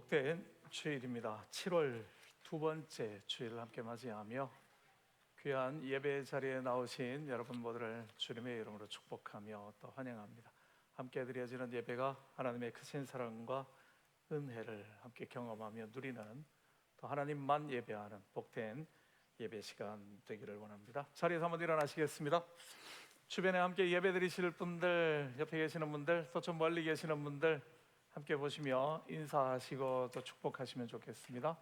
복된 주일입니다. 7월 두 번째 주일을 함께 맞이하며 귀한 예배 자리에 나오신 여러분 모두를 주님의 이름으로 축복하며 또 환영합니다. 함께 드려지는 예배가 하나님의 크신 사랑과 은혜를 함께 경험하며 누리는, 또 하나님만 예배하는 복된 예배 시간 되기를 원합니다. 자리에서 한번 일어나시겠습니다. 주변에 함께 예배 드리실 분들, 옆에 계시는 분들, 또 좀 멀리 계시는 분들 함께 보시며 인사하시고 또 축복하시면 좋겠습니다.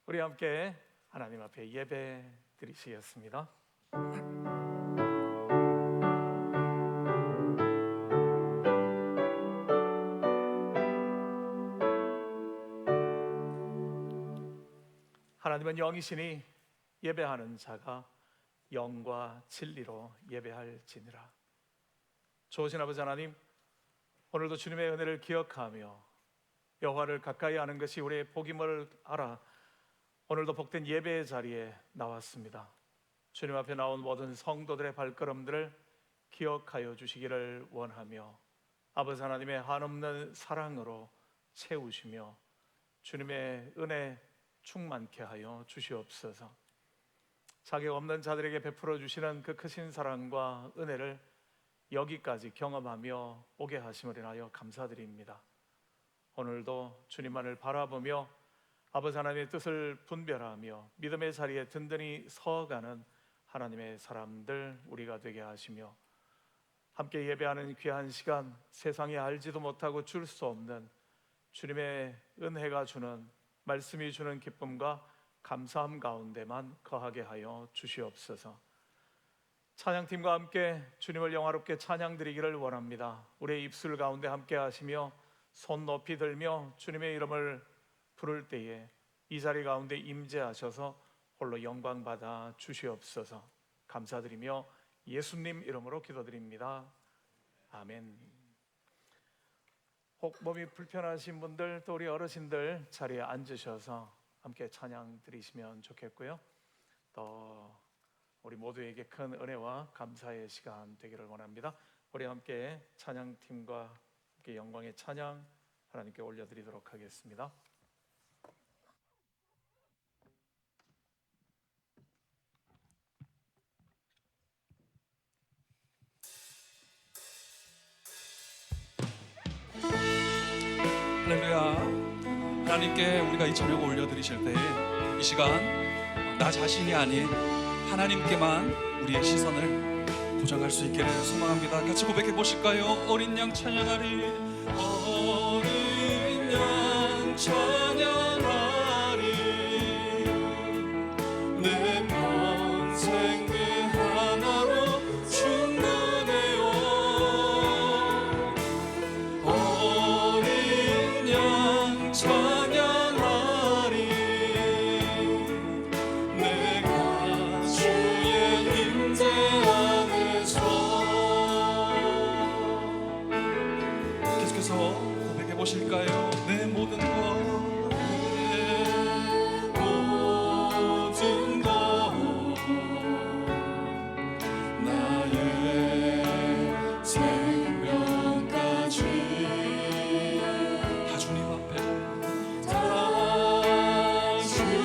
우리 함께 하나님 앞에 예배 드리시겠습니다. 하나님은 영이시니 예배하는 자가 영과 진리로 예배할지니라. 좋으신 아버지 하나님, 오늘도 주님의 은혜를 기억하며 여호와를 가까이 하는 것이 우리의 복임을 알아 오늘도 복된 예배의 자리에 나왔습니다. 주님 앞에 나온 모든 성도들의 발걸음들을 기억하여 주시기를 원하며 아버지 하나님의 한없는 사랑으로 채우시며 주님의 은혜 충만케 하여 주시옵소서. 자격 없는 자들에게 베풀어 주시는 그 크신 사랑과 은혜를 여기까지 경험하며 오게 하심을 인하여 감사드립니다. 오늘도 주님만을 바라보며 아버지 하나님의 뜻을 분별하며 믿음의 자리에 든든히 서가는 하나님의 사람들 우리가 되게 하시며, 함께 예배하는 귀한 시간, 세상이 알지도 못하고 줄 수 없는 주님의 은혜가 주는, 말씀이 주는 기쁨과 감사함 가운데만 거하게 하여 주시옵소서. 찬양팀과 함께 주님을 영화롭게 찬양드리기를 원합니다. 우리의 입술 가운데 함께 하시며 손 높이 들며 주님의 이름을 부를 때에 이 자리 가운데 임재하셔서 홀로 영광 받아 주시옵소서. 감사드리며 예수님 이름으로 기도드립니다. 아멘. 혹 몸이 불편하신 분들, 또 우리 어르신들 자리에 앉으셔서 함께 찬양 드리시면 좋겠고요. 또 우리 모두에게 큰 은혜와 감사의 시간 되기를 원합니다. 우리 함께 찬양팀과 함께 영광의 찬양 하나님께 올려드리도록 하겠습니다. 할렐루야. 하나님께 우리가 이 찬양을 올려드리실 때에 이 시간 나 자신이 아닌 하나님께만 우리의 시선을 고정할 수 있기를 소망합니다. 같이 고백해 보실까요? 어린 양 찬양하리, 어린 양 찬양하리, 내 평생 그 하나로 충분해요. 어린 양 찬양하리, 내가 주의 임재 안에서. 계속해서 고백해 보실까요? 내 모든 것, 내 모든 것, 나의 생명까지 다 주님 앞에, 다 주님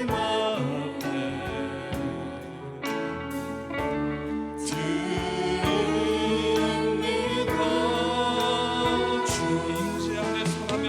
앞에 드립니다. 주 임재 안에 서라면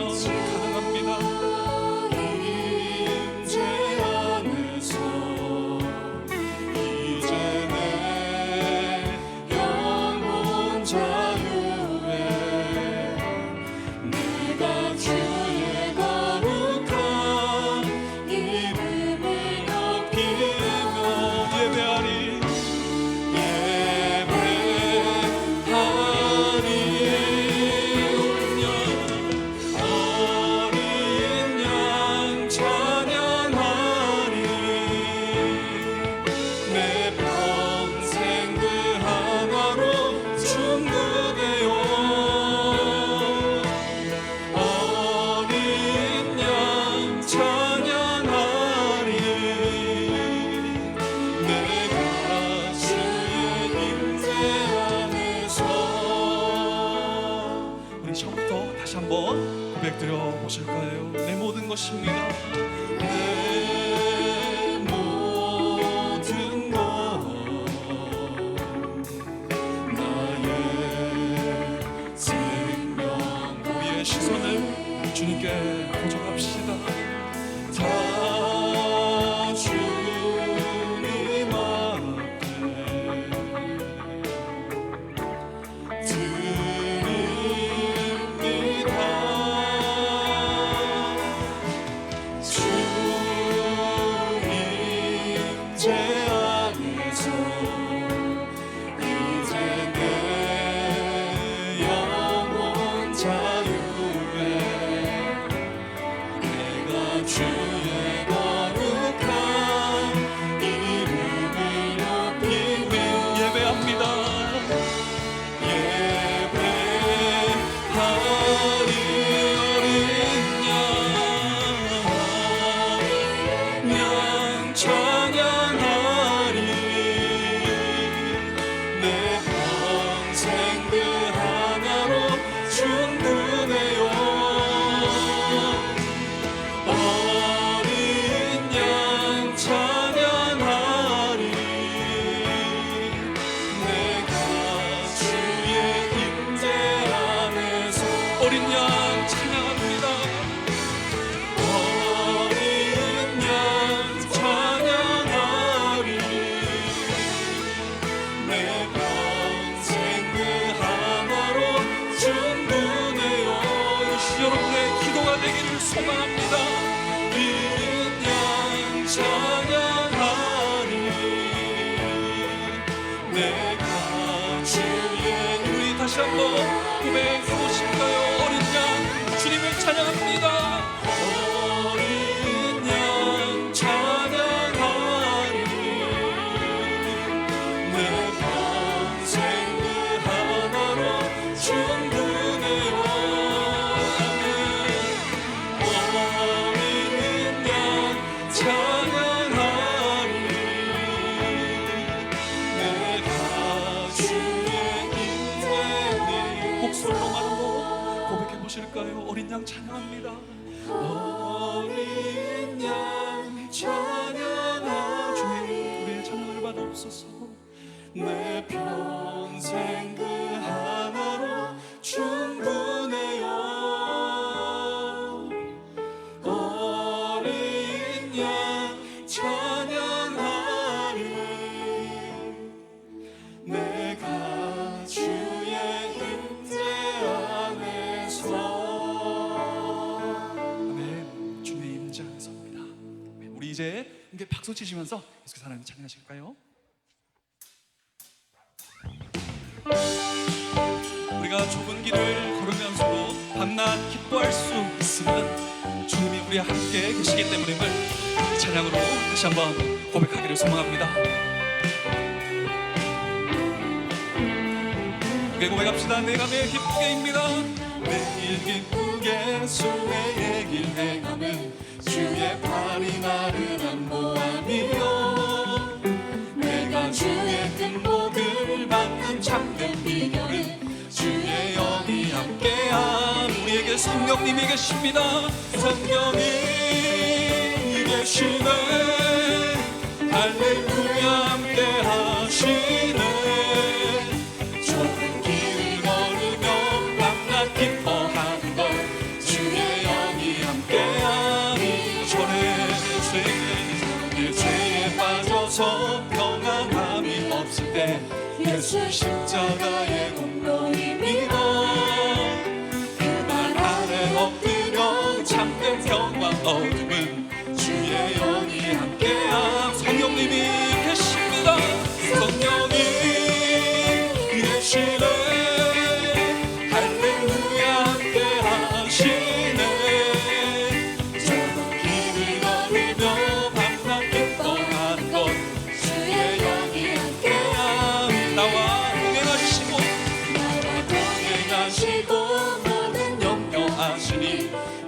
한번 고백드려 보실까요? 내 모든 것입니다. 내 모든 것 나의 생명 우리의 시선을 주님께 고정합시다. 다 주님 앞에 드립니다. 주님 제 안에서 이제 내 영혼 자유해. 내가 주의 거룩한 이름을 높이며 예배합니다. 예배하리 어린 양 찬양하리. 내 평생 그 하나로 충분해요. 어린 양 찬양하리. 내가 주의 임재 안에서 어린 양 찬양합니다. 어린 양 찬양하리. 내 평생 그 하나로 충분해요. 역시 여러분의 기도가 되기를 소망합니다. 어린 양 찬양하리. 내가 주의 우리 다시 한번 고백해보실까요? 어린 양 주님을 찬양합니다. 어린 양 찬양하리. 내 평생 그 하나로 충분해요. 어린 양 찬양하리. 내가 주의 임재 목소리로만 한번 고백해 보실까요? 어린 양 찬양합니다. 어린 양 찬양하 주님 우리의 찬양을 받아옵소서. 내 평생 그 하나로 충분해요. 어린 양 찬양하리. 내가 주의 임재 안에서 아멘. 주의 임재 안에서입니다. 아멘. 우리 이제 함께 박수 치시면서 계속해서 하나님 찬양하실까요? 우리가 좁은 길을 걸으면서도 밤낮 기뻐할 수 있으면 주님이 우리와 함께 계시기 때문임을 이 찬양으로 다시 한번 고백하기를 소망합니다. 함께 고백합시다. 내가 매일 기쁘게입니다. 매일 기쁘게 주의 얘길 행함은 주의 팔이 나를 안보함이요. 내가 주의 큰 복을 받는 참된 비결은 주의 영이 함께함. 우리에게 성령님이 계십니다. 성령이 계시네. 할렐루야 함께 하시네. 좁은 길을 걸으며 밤낮 기뻐하는 것 주의 영이 함께함이. 전에 내 죄에 빠져서 평안함이 없을 때 예수 십자가의 공로입니다. 그 말 아래 엎드려 참된 평화 얻음은 주의 영이 함께함. 성령님이 계십니다. 성령이 계시네. 할렐루야 함께 하시네. 좁은 길을 걸으며 밤낮 기뻐하는 것 주의 영이 함께함. 나와 동행하시고 모든 염려하시니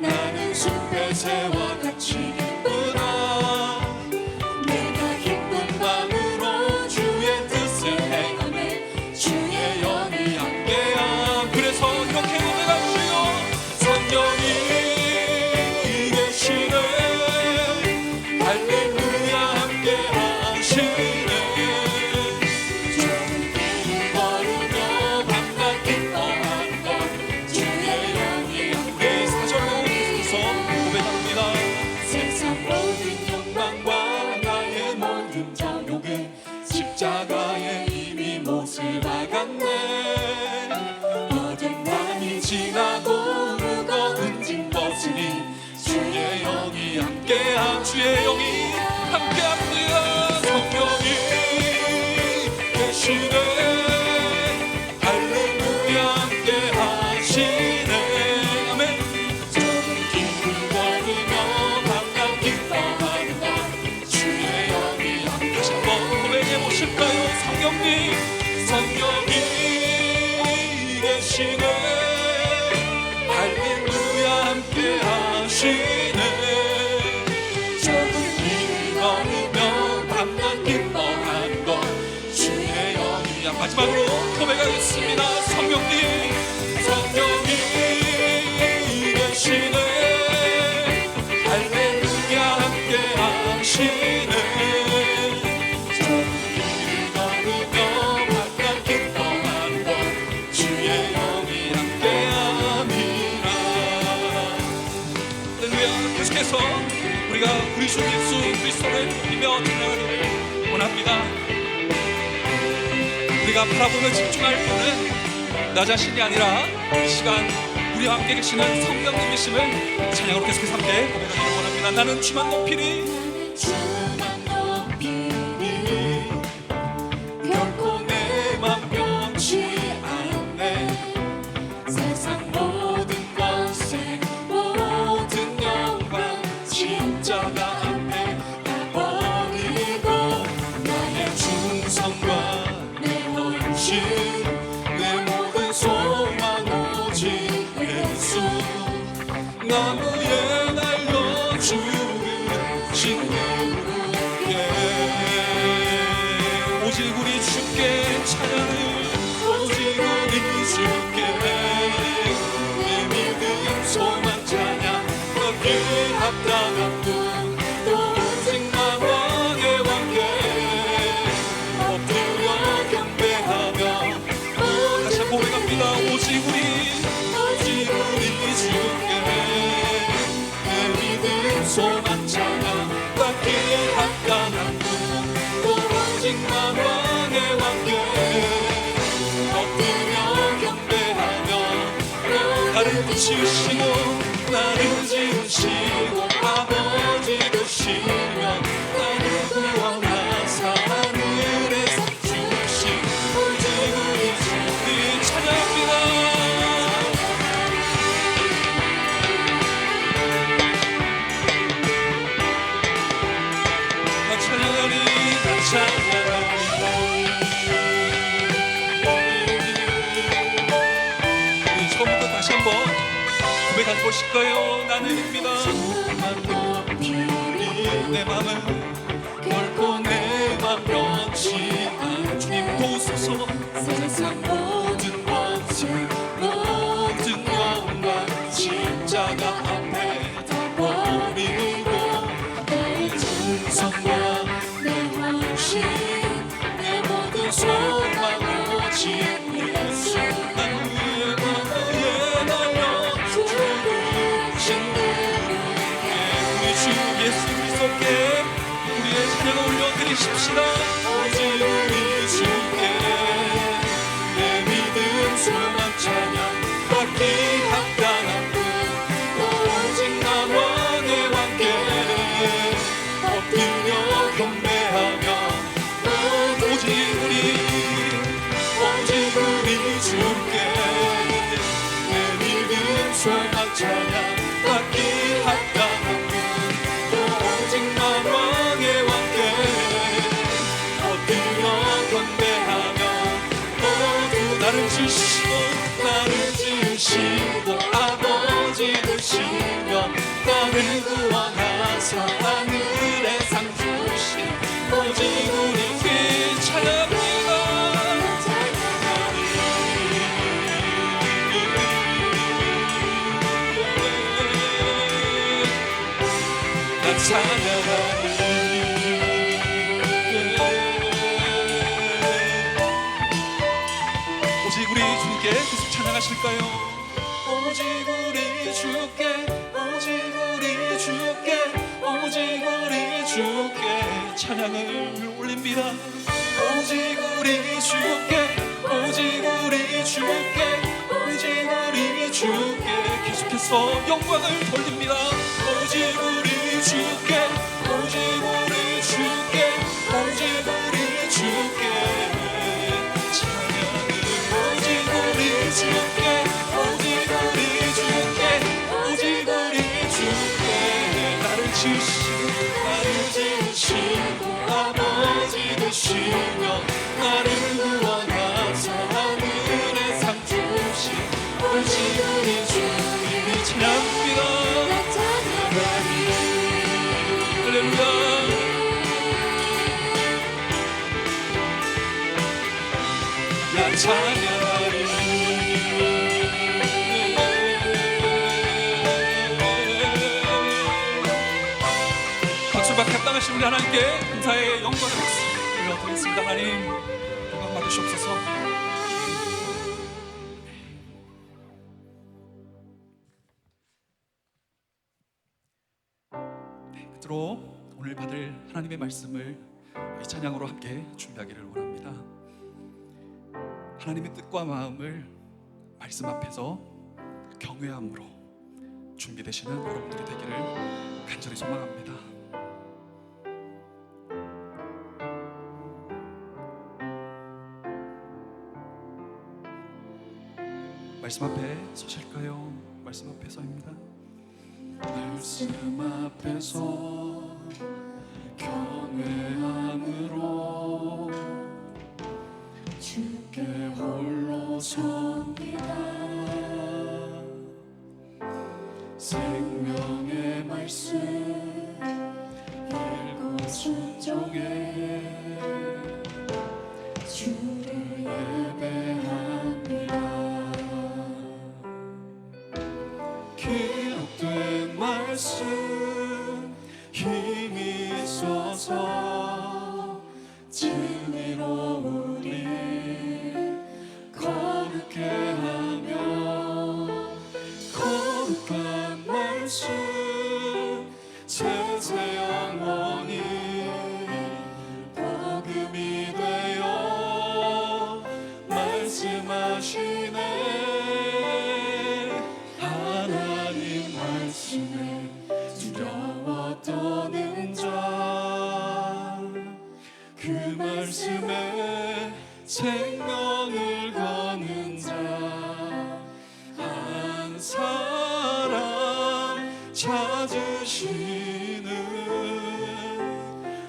나는 숲의 새와 같이 기쁘다. 내가 기쁜 마음으로 주의 뜻을 행하네. 주의 영이 되시네. 할렐루야 함께 하시네. 조금 길 걸으며 밤낮 기뻐한 것 주의 영이야. 마지막으로 고백하겠습니다. 성령님 계시네. 할렐루야 함께 하시네. 조금 길 걸으며 밤낮 기뻐한 것 주의 영이 함께함이라. 할렐루야. 계속해서 우리가 우리 주 예수 그리스도를 높이며 찬양하기를 원합니다. 우리가 바라보며 집중할 때는 나 자신이 아니라 이 시간 우리와 함께 계시는 성령님이심을 찬양으로 계속해서 함께 고백하기를 원합니다. 나는 주만 높이리, 결코 내 맘 변치 않네. 세상 모든 권세 모든 영광 십자가 앞에 다 버리고 나의 충성과 내 헌신 내 모든 소망 오직 예수. 나무에 달려 죽으신 그분께 오직 우리 주께 찬양을, 오직 우리 주께 내 믿음 소망 찬양. 거기에 합당한 분 또 오직 만왕의 왕께 엎드려 경배하며 다시 고백합니다. 오직 우리 주께 내 믿음 소망 찬양. 받기에 합당한 분 또 오직 만왕의 왕께 엎드려 경배하며 나를 지으시고 나를 지으시고 아버지 되시며 나를 구원하사 하늘에서 주신 오직 우리 주님 찬양합니다. 찬양하리 나 찬양하리. 처음부터 다시 한번 고백하고 보실까요? 나는입니다. 내 맘은 결코 내 맘 변치 않. 주님 도우소서. 세상 모든 권세 모든 영광 십자가 앞에 다 버리고 나의 충성과 내 헌신 내 모든 소망 오직 예수. 나무에 달려 죽으신 그분께 우리 주 예수 그리스도께 우리의 찬양을 올려드리십시다. 오직 우리 주께 내 믿음 소망 찬양. 받기 합당한 분 또 오직 만왕의 왕께 엎드려 경배하며 오직 우리 주께 내 믿음 소망 찬양. 받기 합당한 분 또 오직 만왕의 왕께 엎드려 경배하며 모두 나를 지으시고 아버지 되시며 나를 구원하사 하늘에 상 주신 오직 우리 길 찬양합니다. 나 찬양하리. 오직 우리 주님께 계속 찬양하실까요? 오직 우리 주께 오직 우리 주께 오직 우리 주께 찬양을 올립니다. 오직 우리 주께 오직 우리 주께 오직 우리 주께 계속해서 영광을 돌립니다. 오직 우리 주께 오직 우리 주께 오직 우리 주께 찬양을. 오직 우리 주께 오직 우리 주께 오직 우리 주께 나를 지으시고 아버지 되시며 나를 구원하사 하늘에 상 주신 우리 하나님께 감사의 영광의 박수 올려드리겠습니다. 하나님 영광 받으시옵소서. 끝으로 오늘 받을 하나님의 말씀을 이 찬양으로 함께 준비하기를 원합니다. 하나님의 뜻과 마음을 말씀 앞에서 경외함으로 준비되시는 여러분들이 되기를 간절히 소망합니다. 말씀 앞에 서실까요? 말씀 앞에서입니다. 말씀 앞에서 경외함으로 주께 홀로 섭니다. 생명의 말씀 읽고 순종해 주를 예배합니다. 기록된 말씀 힘이 있어서 진리로 우리 거룩게 하며 거룩한 말씀 세세 영원히 복음이 되어 말씀하시네. 하나님 말씀에 두려워 떠는 자, 그 말씀에 생명을 거는 자, 한 사람 찾으시는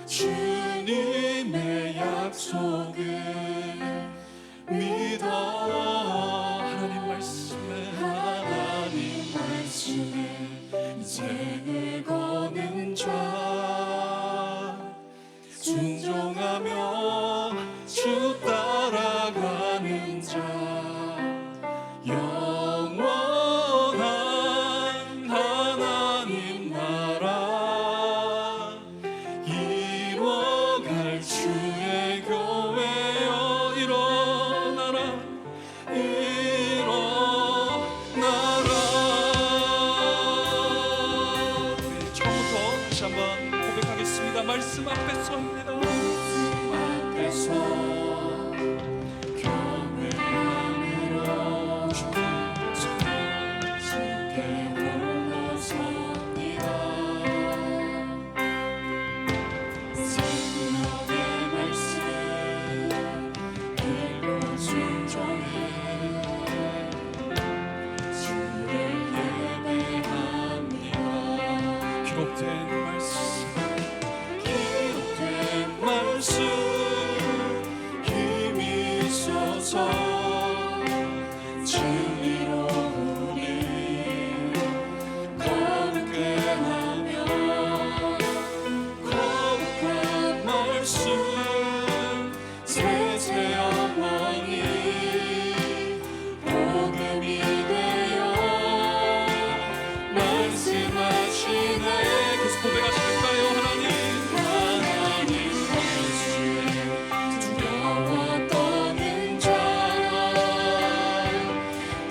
주님의 약속을 믿어. 하나님 말씀에 인생을 거는 자, 순종하며 주 따라가는 자, 영원한 하나님 나라 이뤄갈 주의 교회여 일어나라 일어나라. 처음부터 다시 한번 고백하겠습니다. 말씀 앞에 서입니다. 말씀 앞에서 경외함으로 주께 홀로 섭니다. 생명의 말씀 읽고 순종해 주를 예배합니다. 기록된 말씀 힘이 있어서 진리로 우리 거룩게 하며 거룩한 말씀 세세 영원히 복음이 되어 말씀하시네. 계속 고백하실까요? 하나님 두려워 떠는 자, 그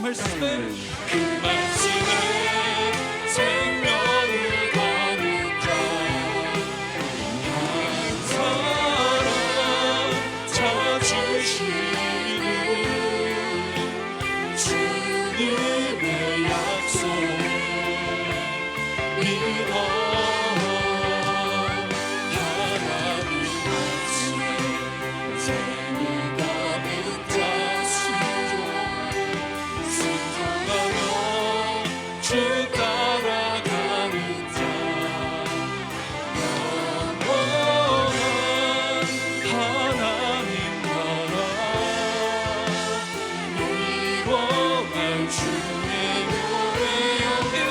말씀에 그 말씀에 생명을 거는 자 한 사람 찾으시는 주님의 약속 믿어 하나님 말씀에 생명하는 자 순종하며 주 따라가는 자 영원한 하나님 나라 이뤄갈 주의 교회 여기로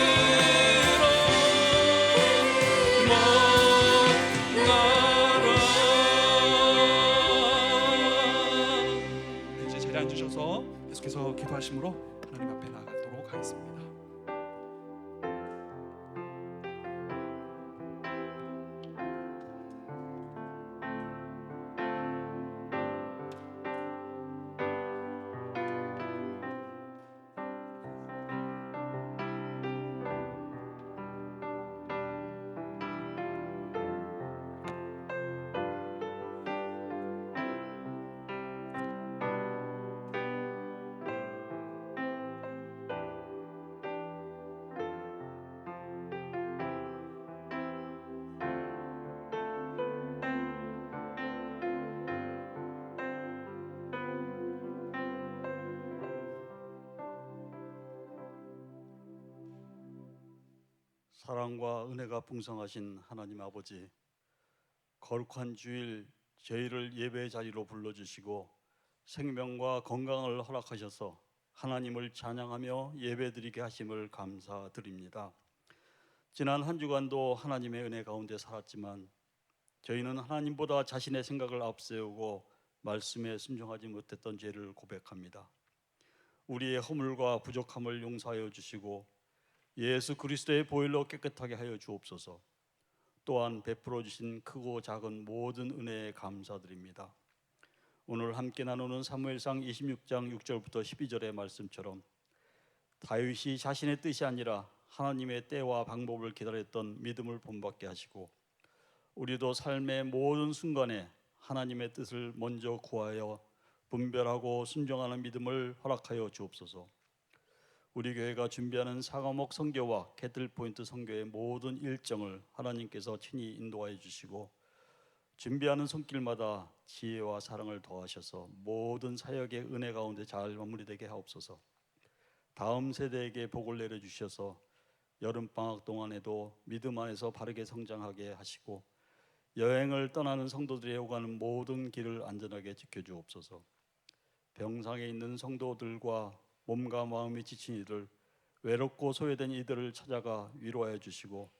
네, 이제 자리에 앉으셔서 계속해서 기도하심으로 하나님 앞에 나아가도록 하겠습니다. 사랑과 은혜가 풍성하신 하나님 아버지, 거룩한 주일 저희를 예배의 자리로 불러주시고 생명과 건강을 허락하셔서 하나님을 찬양하며 예배드리게 하심을 감사드립니다. 지난 한 주간도 하나님의 은혜 가운데 살았지만 저희는 하나님보다 자신의 생각을 앞세우고 말씀에 순종하지 못했던 죄를 고백합니다. 우리의 허물과 부족함을 용서하여 주시고 예수 그리스도의 보혈로 깨끗하게 하여 주옵소서. 또한 베풀어 주신 크고 작은 모든 은혜에 감사드립니다. 오늘 함께 나누는 사무엘상 26장 6절부터 12절의 말씀처럼 다윗이 자신의 뜻이 아니라 하나님의 때와 방법을 기다렸던 믿음을 본받게 하시고 우리도 삶의 모든 순간에 하나님의 뜻을 먼저 구하여 분별하고 순종하는 믿음을 허락하여 주옵소서. 우리 교회가 준비하는 사과목 선교와 캐틀포인트 선교의 모든 일정을 하나님께서 친히 인도하여 주시고 준비하는 손길마다 지혜와 사랑을 더하셔서 모든 사역의 은혜 가운데 잘 마무리되게 하옵소서. 다음 세대에게 복을 내려주셔서 여름방학 동안에도 믿음 안에서 바르게 성장하게 하시고 여행을 떠나는 성도들이 오가는 모든 길을 안전하게 지켜주옵소서. 병상에 있는 성도들과 몸과 마음이 지친 이들, 외롭고 소외된 이들을 찾아가 위로하여 주시고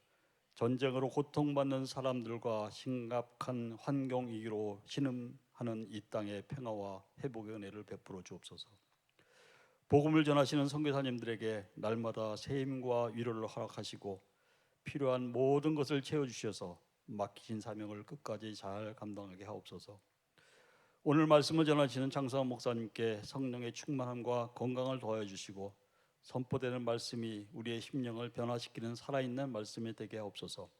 전쟁으로 고통받는 사람들과 심각한 환경 위기로 신음하는 이 땅의 평화와 회복의 은혜를 베풀어 주옵소서. 복음을 전하시는 선교사님들에게 날마다 새 힘과 위로를 허락하시고 필요한 모든 것을 채워주셔서 맡기신 사명을 끝까지 잘 감당하게 하옵소서. 오늘 말씀을 전하시는 장사원 목사님께 성령의 충만함과 건강을 더하여 주시고 선포되는 말씀이 우리의 심령을 변화시키는 살아있는 말씀이 되게 하옵소서.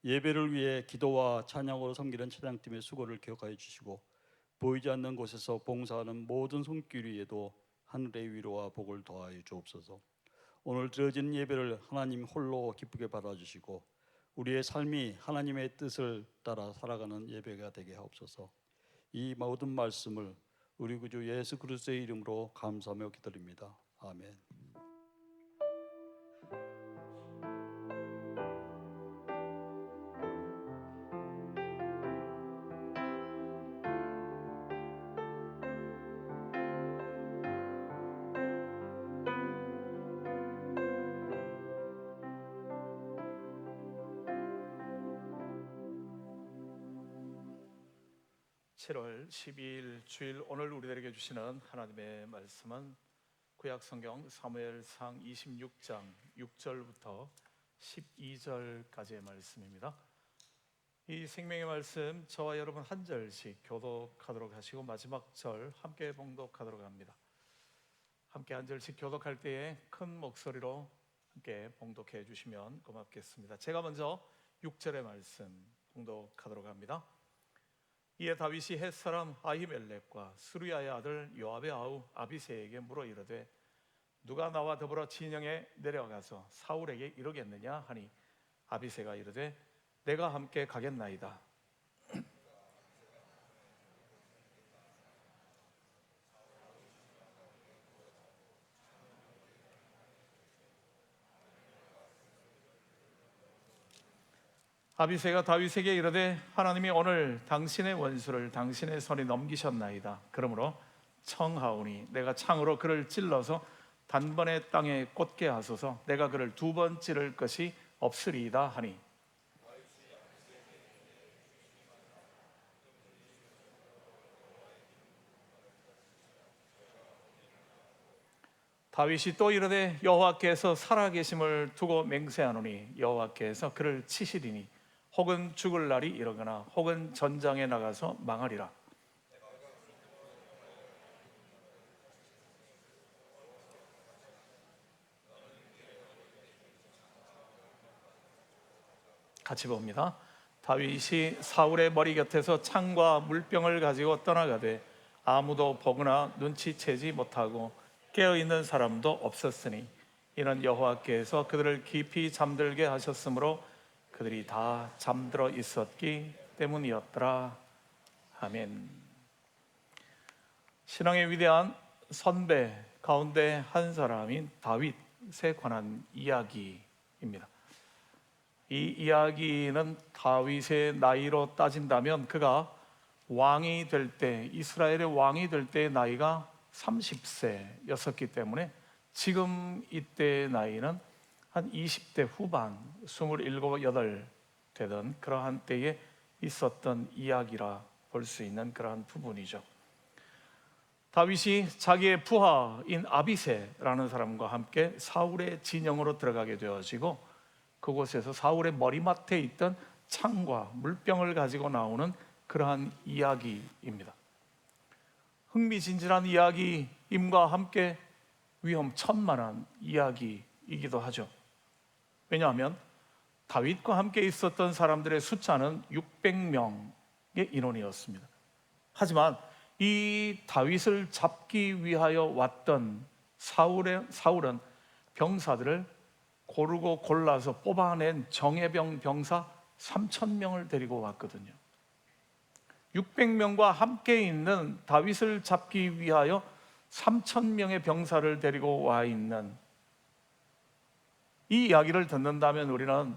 예배를 위해 기도와 찬양으로 섬기는 찬양팀의 수고를 기억하여 주시고 보이지 않는 곳에서 봉사하는 모든 손길 위에도 하늘의 위로와 복을 더하여 주옵소서. 오늘 드려진 예배를 하나님 홀로 기쁘게 받아주시고 우리의 삶이 하나님의 뜻을 따라 살아가는 예배가 되게 하옵소서. 이 모든 말씀을 우리 구주 예수 그리스도의 이름으로 감사하며 기도드립니다. 아멘. (7월 12일) 주일 오늘 우리들에게 주시는 하나님의 말씀은 구약성경 사무엘상 26장 6절부터 12절까지의 말씀입니다. 이 생명의 말씀 저와 여러분 한 절씩 교독하도록 하시고 마지막 절 함께 봉독하도록 합니다. 함께 한 절씩 교독할 때에 큰 목소리로 함께 봉독해 주시면 고맙겠습니다. 제가 먼저 6절의 말씀 봉독하도록 합니다. 이에 다윗이 헷 사람 아히멜렉과 스루야의 아들 요압의 아우 아비새에게 물어 이르되 누가 나와 더불어 진영에 내려가서 사울에게 이르겠느냐 하니 아비새가 이르되 내가 함께 가겠나이다. 아비새가 다윗에게 이르되 하나님이 오늘 당신의 원수를 당신의 손에 넘기셨나이다. 그러므로 청하오니 내가 창으로 그를 찔러서 단번에 땅에 꽂게 하소서. 내가 그를 2번 찌를 것이 없으리이다 하니 다윗이 또 이르되 여호와께서 살아계심을 두고 맹세하노니 여호와께서 그를 치시리니 혹은 죽을 날이 이르거나 혹은 전장에 나가서 망하리라. 같이 봅니다. 다윗이 사울의 머리 곁에서 창과 물병을 가지고 떠나가되 아무도 보거나 눈치채지 못하고 깨어있는 사람도 없었으니 이는 여호와께서 그들을 깊이 잠들게 하셨으므로 그들이 다 잠들어 있었기 때문이었더라. 아멘. 신앙의 위대한 선배 가운데 한 사람인 다윗에 관한 이야기입니다. 이 이야기는 다윗의 나이로 따진다면 그가 왕이 될 때, 이스라엘의 왕이 될 때의 나이가 30세였었기 때문에 지금 이때의 나이는 한 20대 후반, 27, 8 되던 그러한 때에 있었던 이야기라 볼 수 있는 그러한 부분이죠. 다윗이 자기의 부하인 아비새라는 사람과 함께 사울의 진영으로 들어가게 되어지고 그곳에서 사울의 머리맡에 있던 창과 물병을 가지고 나오는 그러한 이야기입니다. 흥미진진한 이야기임과 함께 위험천만한 이야기이기도 하죠. 왜냐하면 다윗과 함께 있었던 사람들의 숫자는 600명의 인원이었습니다. 하지만 이 다윗을 잡기 위하여 왔던 사울은 병사들을 고르고 골라서 뽑아낸 정예병 병사 3,000명을 데리고 왔거든요. 600명과 함께 있는 다윗을 잡기 위하여 3,000명의 병사를 데리고 와 있는 이 이야기를 듣는다면 우리는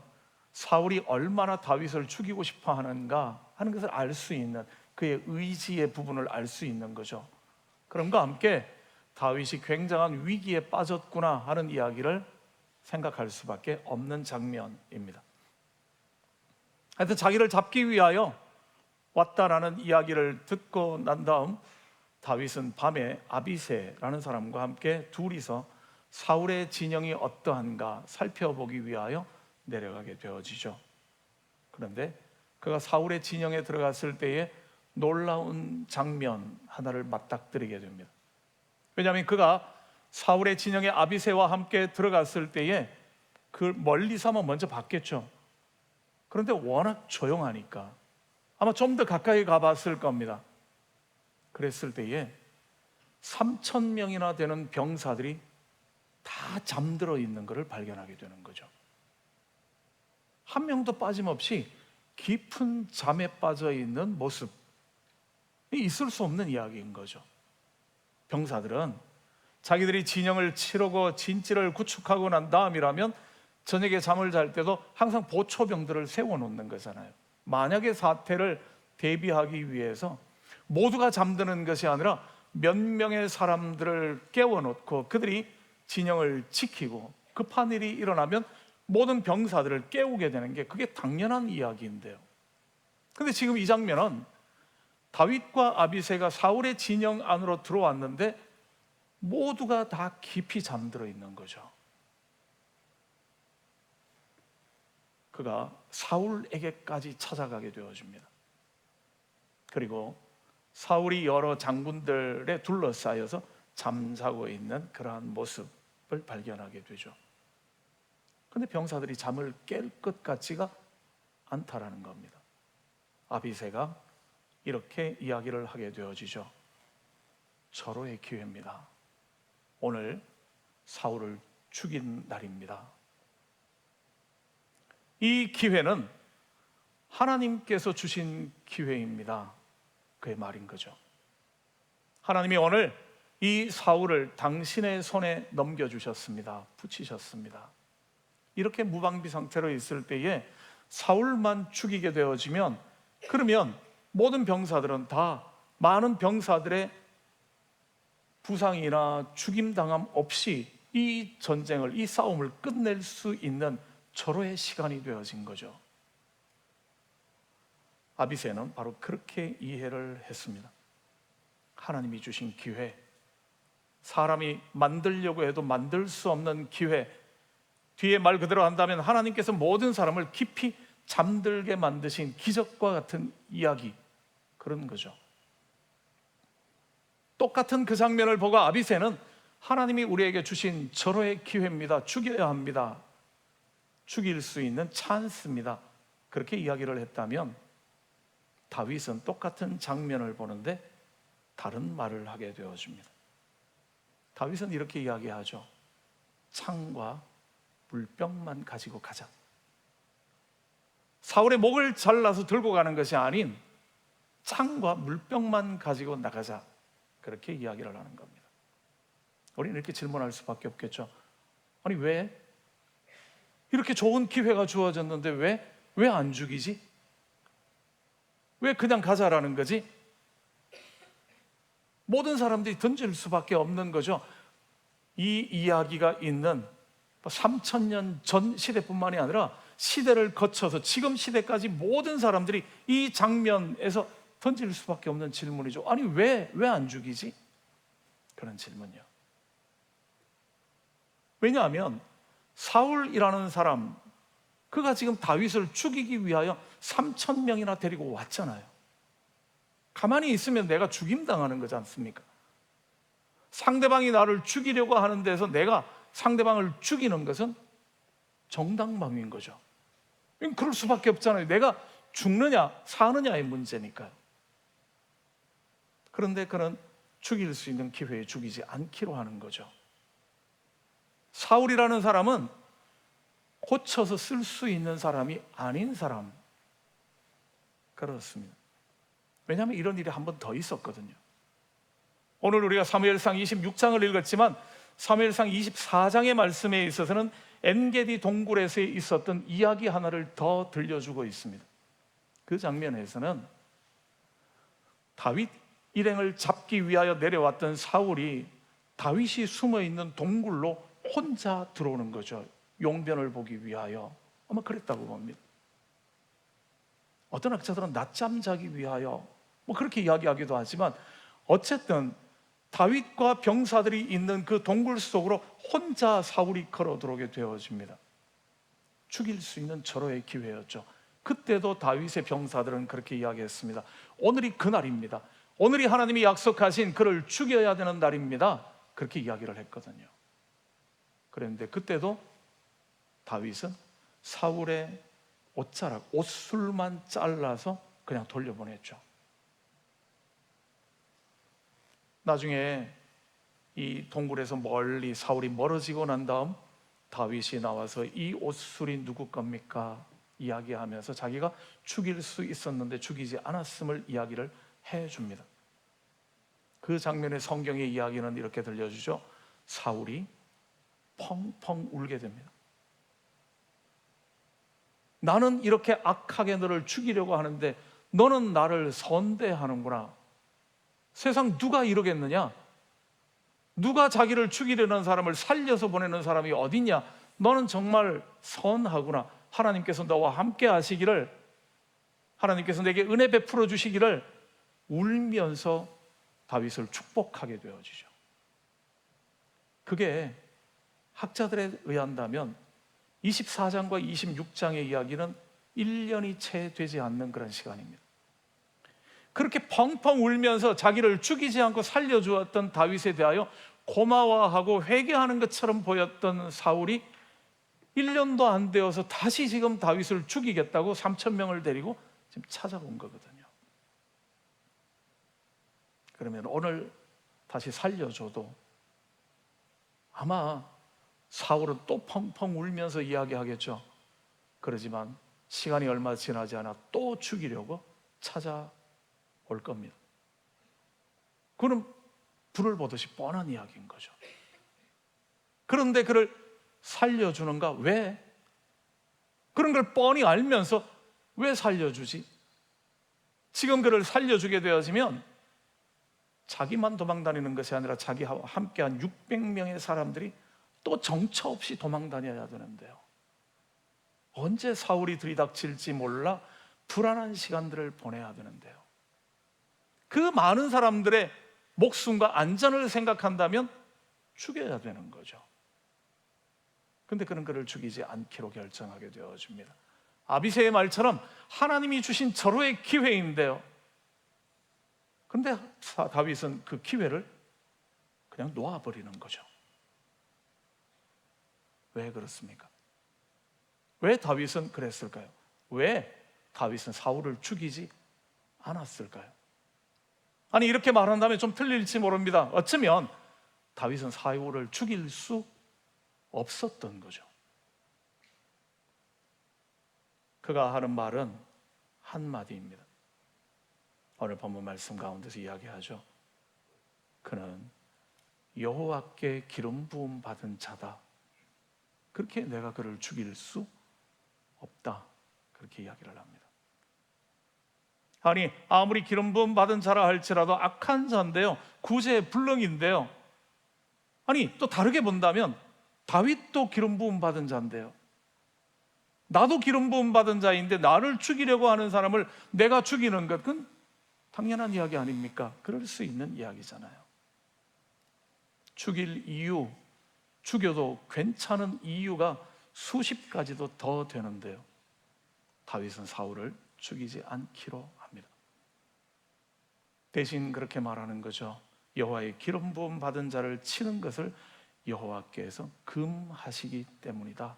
사울이 얼마나 다윗을 죽이고 싶어 하는가 하는 것을 알 수 있는 그의 의지의 부분을 알 수 있는 거죠. 그럼과 함께 다윗이 굉장한 위기에 빠졌구나 하는 이야기를 생각할 수밖에 없는 장면입니다. 하여튼 자기를 잡기 위하여 왔다라는 이야기를 듣고 난 다음 다윗은 밤에 아비새라는 사람과 함께 둘이서 사울의 진영이 어떠한가 살펴보기 위하여 내려가게 되어지죠. 그런데 그가 사울의 진영에 들어갔을 때에 놀라운 장면 하나를 맞닥뜨리게 됩니다. 왜냐하면 그가 사울의 진영에 아비새와 함께 들어갔을 때에 그 멀리서만 먼저 봤겠죠. 그런데 워낙 조용하니까 아마 좀 더 가까이 가봤을 겁니다. 그랬을 때에 3,000명이나 되는 병사들이 다 잠들어 있는 것을 발견하게 되는 거죠. 한 명도 빠짐없이 깊은 잠에 빠져 있는 모습이 있을 수 없는 이야기인 거죠. 병사들은 자기들이 진영을 치르고 진지를 구축하고 난 다음이라면 저녁에 잠을 잘 때도 항상 보초병들을 세워놓는 거잖아요. 만약의 사태를 대비하기 위해서 모두가 잠드는 것이 아니라 몇 명의 사람들을 깨워놓고 그들이 진영을 지키고 급한 일이 일어나면 모든 병사들을 깨우게 되는 게 그게 당연한 이야기인데요. 근데 지금 이 장면은 다윗과 아비새가 사울의 진영 안으로 들어왔는데 모두가 다 깊이 잠들어 있는 거죠. 그가 사울에게까지 찾아가게 되어집니다. 그리고 사울이 여러 장군들에 둘러싸여서 잠자고 있는 그러한 모습을 발견하게 되죠. 그런데 병사들이 잠을 깰 것 같지가 않다라는 겁니다. 아비새가 이렇게 이야기를 하게 되어지죠. 절호의 기회입니다. 오늘 사울을 죽인 날입니다. 이 기회는 하나님께서 주신 기회입니다. 그의 말인 거죠. 하나님이 오늘 이 사울을 당신의 손에 넘겨주셨습니다. 붙이셨습니다. 이렇게 무방비 상태로 있을 때에 사울만 죽이게 되어지면, 그러면 모든 병사들은 다 많은 병사들의 부상이나 죽임당함 없이 이 전쟁을, 이 싸움을 끝낼 수 있는 절호의 시간이 되어진 거죠. 아비새는 바로 그렇게 이해를 했습니다. 하나님이 주신 기회, 사람이 만들려고 해도 만들 수 없는 기회, 뒤에 말 그대로 한다면 하나님께서 모든 사람을 깊이 잠들게 만드신 기적과 같은 이야기, 그런 거죠. 똑같은 그 장면을 보고 아비새는 하나님이 우리에게 주신 절호의 기회입니다. 죽여야 합니다. 죽일 수 있는 찬스입니다. 그렇게 이야기를 했다면, 다윗은 똑같은 장면을 보는데 다른 말을 하게 되어집니다. 다윗은 이렇게 이야기하죠. 창과 물병만 가지고 가자. 사울의 목을 잘라서 들고 가는 것이 아닌 창과 물병만 가지고 나가자. 그렇게 이야기를 하는 겁니다. 우리는 이렇게 질문할 수밖에 없겠죠. 아니, 왜 이렇게 좋은 기회가 주어졌는데 왜 안 죽이지? 왜 그냥 가자라는 거지? 모든 사람들이 던질 수밖에 없는 거죠. 이 이야기가 있는 3000년 전 시대뿐만이 아니라 시대를 거쳐서 지금 시대까지 모든 사람들이 이 장면에서 던질 수밖에 없는 질문이죠. 아니, 왜 안 죽이지? 그런 질문이요. 왜냐하면 사울이라는 사람, 그가 지금 다윗을 죽이기 위하여 3000명이나 데리고 왔잖아요. 가만히 있으면 내가 죽임당하는 거지 않습니까? 상대방이 나를 죽이려고 하는 데서 내가 상대방을 죽이는 것은 정당방위인 거죠. 그럴 수밖에 없잖아요. 내가 죽느냐 사느냐의 문제니까요. 그런데 그는 죽일 수 있는 기회에 죽이지 않기로 하는 거죠. 사울이라는 사람은 고쳐서 쓸 수 있는 사람이 아닌 사람, 그렇습니다. 왜냐하면 이런 일이 한 번 더 있었거든요. 오늘 우리가 사무엘상 26장을 읽었지만 사무엘상 24장의 말씀에 있어서는 엔게디 동굴에서 있었던 이야기 하나를 더 들려주고 있습니다. 그 장면에서는 다윗 일행을 잡기 위하여 내려왔던 사울이 다윗이 숨어있는 동굴로 혼자 들어오는 거죠. 용변을 보기 위하여. 아마 그랬다고 봅니다. 어떤 학자들은 낮잠 자기 위하여 그렇게 이야기하기도 하지만, 어쨌든 다윗과 병사들이 있는 그 동굴 속으로 혼자 사울이 걸어 들어오게 되어집니다. 죽일 수 있는 절호의 기회였죠. 그때도 다윗의 병사들은 그렇게 이야기했습니다. 오늘이 그날입니다. 오늘이 하나님이 약속하신 그를 죽여야 되는 날입니다. 그렇게 이야기를 했거든요. 그런데 그때도 다윗은 사울의 옷자락, 옷술만 잘라서 그냥 돌려보냈죠. 나중에 이 동굴에서 멀리 사울이 멀어지고 난 다음 다윗이 나와서 이 옷술이 누구 겁니까? 이야기하면서 자기가 죽일 수 있었는데 죽이지 않았음을 이야기를 해줍니다. 그 장면의 성경의 이야기는 이렇게 들려주죠. 사울이 펑펑 울게 됩니다. 나는 이렇게 악하게 너를 죽이려고 하는데 너는 나를 선대하는구나. 세상 누가 이러겠느냐? 누가 자기를 죽이려는 사람을 살려서 보내는 사람이 어딨냐? 너는 정말 선하구나. 하나님께서 너와 함께 하시기를, 하나님께서 내게 은혜 베풀어 주시기를 울면서 다윗을 축복하게 되어지죠. 그게 학자들에 의한다면 24장과 26장의 이야기는 1년이 채 되지 않는 그런 시간입니다. 그렇게 펑펑 울면서 자기를 죽이지 않고 살려주었던 다윗에 대하여 고마워하고 회개하는 것처럼 보였던 사울이 1년도 안 되어서 다시 지금 다윗을 죽이겠다고 3,000명을 데리고 지금 찾아온 거거든요. 그러면 오늘 다시 살려줘도 아마 사울은 또 펑펑 울면서 이야기하겠죠. 그러지만 시간이 얼마 지나지 않아 또 죽이려고 찾아올 겁니다. 그는 불을 보듯이 뻔한 이야기인 거죠. 그런데 그를 살려주는가? 왜? 그런 걸 뻔히 알면서 왜 살려주지? 지금 그를 살려주게 되어지면 자기만 도망다니는 것이 아니라 자기와 함께한 600명의 사람들이 또 정처 없이 도망다녀야 되는데요. 언제 사울이 들이닥칠지 몰라 불안한 시간들을 보내야 되는데요. 그 많은 사람들의 목숨과 안전을 생각한다면 죽여야 되는 거죠. 근데 그는 그를 죽이지 않기로 결정하게 되어집니다. 아비새의 말처럼 하나님이 주신 절호의 기회인데요. 근데 다윗은 그 기회를 그냥 놓아버리는 거죠. 왜 그렇습니까? 왜 다윗은 그랬을까요? 왜 다윗은 사울을 죽이지 않았을까요? 아니, 이렇게 말한다면 좀 틀릴지 모릅니다. 어쩌면 다윗은 사울을 죽일 수 없었던 거죠. 그가 하는 말은 한마디입니다. 오늘 본문 말씀 가운데서 이야기하죠. 그는 여호와께 기름 부음 받은 자다. 그렇게 내가 그를 죽일 수 없다. 그렇게 이야기를 합니다. 아니, 아무리 기름 부음 받은 자라 할지라도 악한 자인데요, 구제의 불능인데요. 아니, 또 다르게 본다면 다윗도 기름 부음 받은 자인데요, 나도 기름 부음 받은 자인데 나를 죽이려고 하는 사람을 내가 죽이는 것, 그건 당연한 이야기 아닙니까? 그럴 수 있는 이야기잖아요. 죽일 이유, 죽여도 괜찮은 이유가 수십 가지도 더 되는데요, 다윗은 사울을 죽이지 않기로 합니다. 대신 그렇게 말하는 거죠. 여호와의 기름 부음 받은 자를 치는 것을 여호와께서 금하시기 때문이다.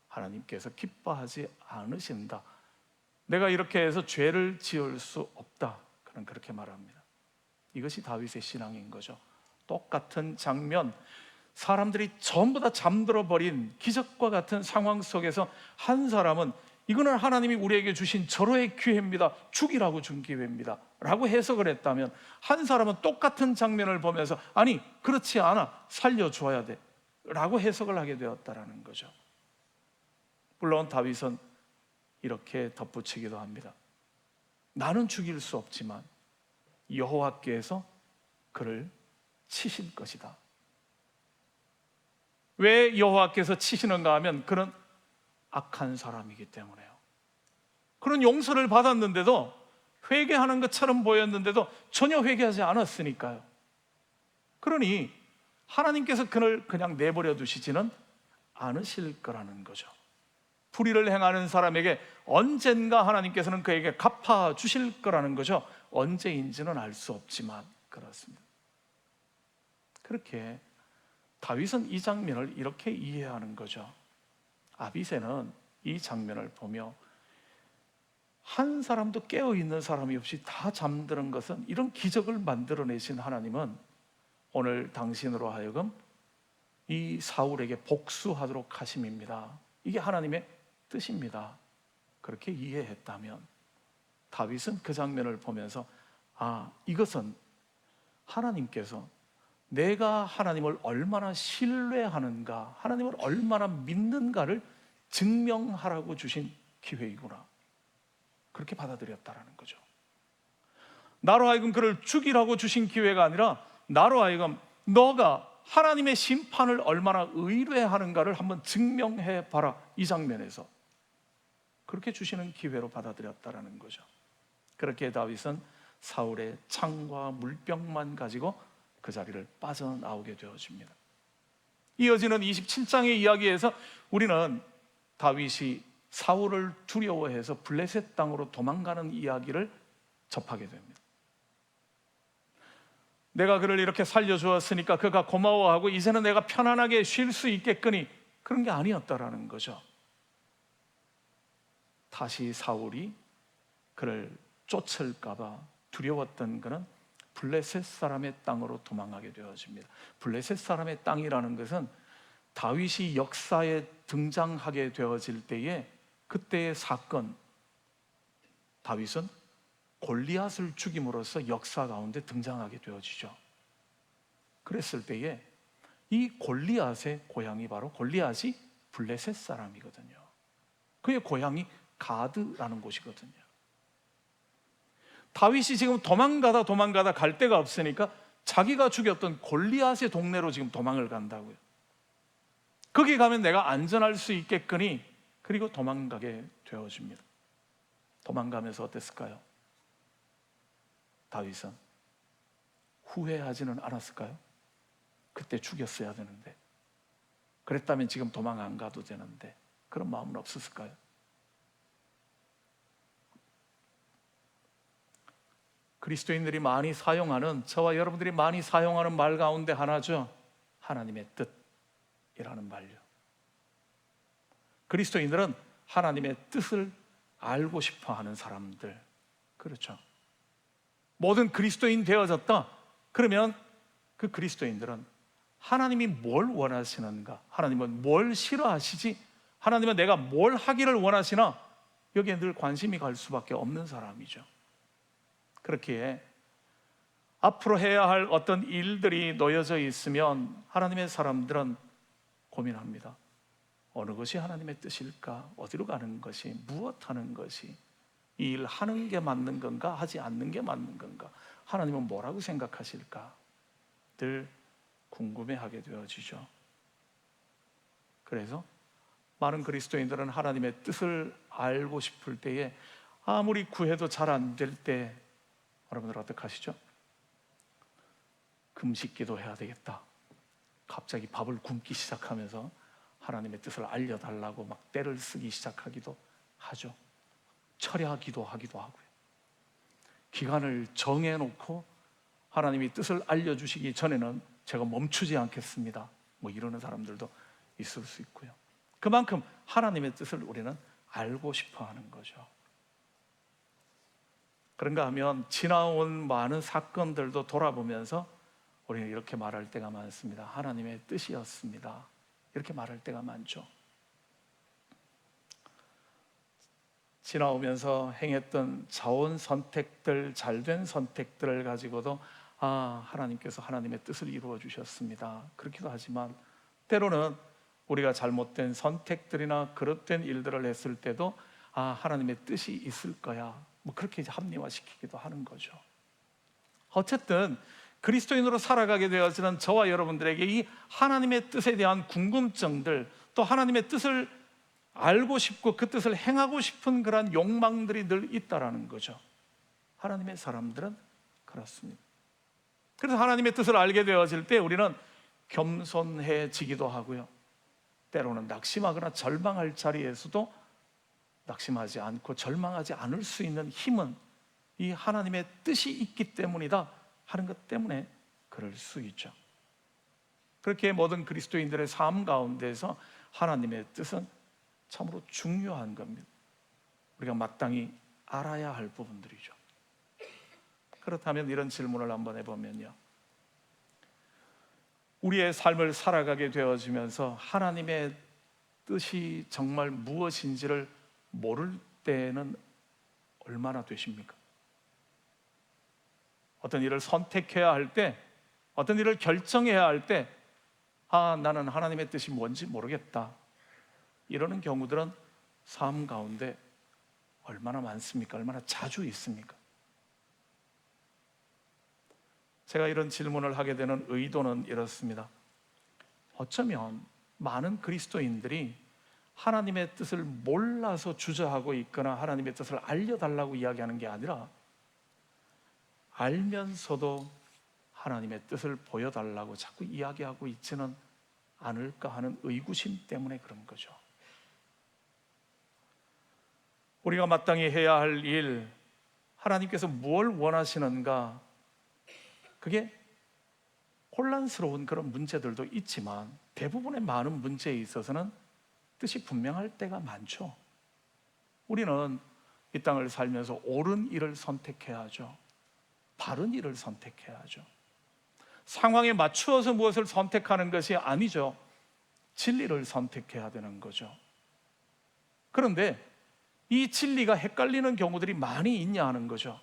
하나님께서 기뻐하지 않으신다. 내가 이렇게 해서 죄를 지을 수 없다. 그는 그렇게 말합니다. 이것이 다윗의 신앙인 거죠. 똑같은 장면, 사람들이 전부 다 잠들어 버린 기적과 같은 상황 속에서 한 사람은 이거는 하나님이 우리에게 주신 절호의 기회입니다, 죽이라고 준 기회입니다 라고 해석을 했다면, 한 사람은 똑같은 장면을 보면서 아니, 그렇지 않아, 살려줘야 돼 라고 해석을 하게 되었다라는 거죠. 물론 다윗은 이렇게 덧붙이기도 합니다. 나는 죽일 수 없지만 여호와께서 그를 치실 것이다. 왜 여호와께서 치시는가 하면 그는 악한 사람이기 때문에요. 그는 용서를 받았는데도, 회개하는 것처럼 보였는데도 전혀 회개하지 않았으니까요. 그러니 하나님께서 그를 그냥 내버려 두시지는 않으실 거라는 거죠. 불의를 행하는 사람에게 언젠가 하나님께서는 그에게 갚아 주실 거라는 거죠. 언제인지는 알 수 없지만 그렇습니다. 그렇게 다윗은 이 장면을 이렇게 이해하는 거죠. 아비새는 이 장면을 보며 한 사람도 깨어있는 사람이 없이 다 잠드는 것은, 이런 기적을 만들어내신 하나님은 오늘 당신으로 하여금 이 사울에게 복수하도록 하심입니다. 이게 하나님의 뜻입니다. 그렇게 이해했다면 다윗은 그 장면을 보면서 아, 이것은 하나님께서 내가 하나님을 얼마나 신뢰하는가, 하나님을 얼마나 믿는가를 증명하라고 주신 기회이구나, 그렇게 받아들였다라는 거죠. 나로 하여금 그를 죽이라고 주신 기회가 아니라 나로 하여금 너가 하나님의 심판을 얼마나 의뢰하는가를 한번 증명해 봐라, 이 장면에서 그렇게 주시는 기회로 받아들였다라는 거죠. 그렇게 다윗은 사울의 창과 물병만 가지고 그 자리를 빠져나오게 되어집니다. 이어지는 27장의 이야기에서 우리는 다윗이 사울을 두려워해서 블레셋 땅으로 도망가는 이야기를 접하게 됩니다. 내가 그를 이렇게 살려주었으니까 그가 고마워하고 이제는 내가 편안하게 쉴 수 있겠거니, 그런 게 아니었다라는 거죠. 다시 사울이 그를 쫓을까 봐 두려웠던 그는 블레셋 사람의 땅으로 도망가게 되어집니다. 블레셋 사람의 땅이라는 것은 다윗이 역사에 등장하게 되어질 때에 그때의 사건, 다윗은 골리앗을 죽임으로써 역사 가운데 등장하게 되어지죠. 그랬을 때에 이 골리앗의 고향이 바로, 골리앗이 블레셋 사람이거든요. 그의 고향이 가드라는 곳이거든요. 다윗이 지금 도망가다 갈 데가 없으니까 자기가 죽였던 골리앗의 동네로 지금 도망을 간다고요. 거기 가면 내가 안전할 수 있겠거니, 그리고 도망가게 되어집니다. 도망가면서 어땠을까요? 다윗은 후회하지는 않았을까요? 그때 죽였어야 되는데, 그랬다면 지금 도망 안 가도 되는데, 그런 마음은 없었을까요? 그리스도인들이 많이 사용하는, 저와 여러분들이 많이 사용하는 말 가운데 하나죠. 하나님의 뜻이라는 말요. 그리스도인들은 하나님의 뜻을 알고 싶어 하는 사람들, 그렇죠. 모든 그리스도인 되어졌다 그러면 그 그리스도인들은 하나님이 뭘 원하시는가, 하나님은 뭘 싫어하시지, 하나님은 내가 뭘 하기를 원하시나, 여기에 늘 관심이 갈 수밖에 없는 사람이죠. 그렇기에 앞으로 해야 할 어떤 일들이 놓여져 있으면 하나님의 사람들은 고민합니다. 어느 것이 하나님의 뜻일까? 어디로 가는 것이, 무엇 하는 것이, 이 일 하는 게 맞는 건가, 하지 않는 게 맞는 건가, 하나님은 뭐라고 생각하실까? 늘 궁금해하게 되어지죠. 그래서 많은 그리스도인들은 하나님의 뜻을 알고 싶을 때에 아무리 구해도 잘 안 될 때 여러분들 어떻게 하시죠? 금식기도 해야 되겠다, 갑자기 밥을 굶기 시작하면서 하나님의 뜻을 알려달라고 막 떼를 쓰기 시작하기도 하죠. 철야기도 하기도 하고요. 기간을 정해놓고 하나님이 뜻을 알려주시기 전에는 제가 멈추지 않겠습니다, 뭐 이러는 사람들도 있을 수 있고요. 그만큼 하나님의 뜻을 우리는 알고 싶어 하는 거죠. 그런가 하면 지나온 많은 사건들도 돌아보면서 우리는 이렇게 말할 때가 많습니다. 하나님의 뜻이었습니다, 이렇게 말할 때가 많죠. 지나오면서 행했던 좋은 선택들, 잘된 선택들을 가지고도 하나님께서 하나님의 뜻을 이루어 주셨습니다, 그렇기도 하지만 때로는 우리가 잘못된 선택들이나 그릇된 일들을 했을 때도 하나님의 뜻이 있을 거야, 뭐 그렇게 이제 합리화시키기도 하는 거죠. 어쨌든 그리스도인으로 살아가게 되어지는 저와 여러분들에게 이 하나님의 뜻에 대한 궁금증들, 또 하나님의 뜻을 알고 싶고 그 뜻을 행하고 싶은 그런 욕망들이 늘 있다라는 거죠. 하나님의 사람들은 그렇습니다. 그래서 하나님의 뜻을 알게 되어질 때 우리는 겸손해지기도 하고요, 때로는 낙심하거나 절망할 자리에서도 낙심하지 않고 절망하지 않을 수 있는 힘은 이 하나님의 뜻이 있기 때문이다 하는 것 때문에 그럴 수 있죠. 그렇게 모든 그리스도인들의 삶 가운데서 하나님의 뜻은 참으로 중요한 겁니다. 우리가 마땅히 알아야 할 부분들이죠. 그렇다면 이런 질문을 한번 해보면요, 우리의 삶을 살아가게 되어지면서 하나님의 뜻이 정말 무엇인지를 모를 때는 얼마나 되십니까? 어떤 일을 선택해야 할 때, 어떤 일을 결정해야 할 때 나는 하나님의 뜻이 뭔지 모르겠다, 이러는 경우들은 삶 가운데 얼마나 많습니까? 얼마나 자주 있습니까? 제가 이런 질문을 하게 되는 의도는 이렇습니다. 어쩌면 많은 그리스도인들이 하나님의 뜻을 몰라서 주저하고 있거나 하나님의 뜻을 알려달라고 이야기하는 게 아니라 알면서도 하나님의 뜻을 보여달라고 자꾸 이야기하고 있지는 않을까 하는 의구심 때문에 그런 거죠. 우리가 마땅히 해야 할 일, 하나님께서 무엇을 원하시는가, 그게 혼란스러운 그런 문제들도 있지만 대부분의 많은 문제에 있어서는 뜻이 분명할 때가 많죠. 우리는 이 땅을 살면서 옳은 일을 선택해야 하죠. 바른 일을 선택해야 하죠. 상황에 맞추어서 무엇을 선택하는 것이 아니죠. 진리를 선택해야 되는 거죠. 그런데 이 진리가 헷갈리는 경우들이 많이 있냐 하는 거죠.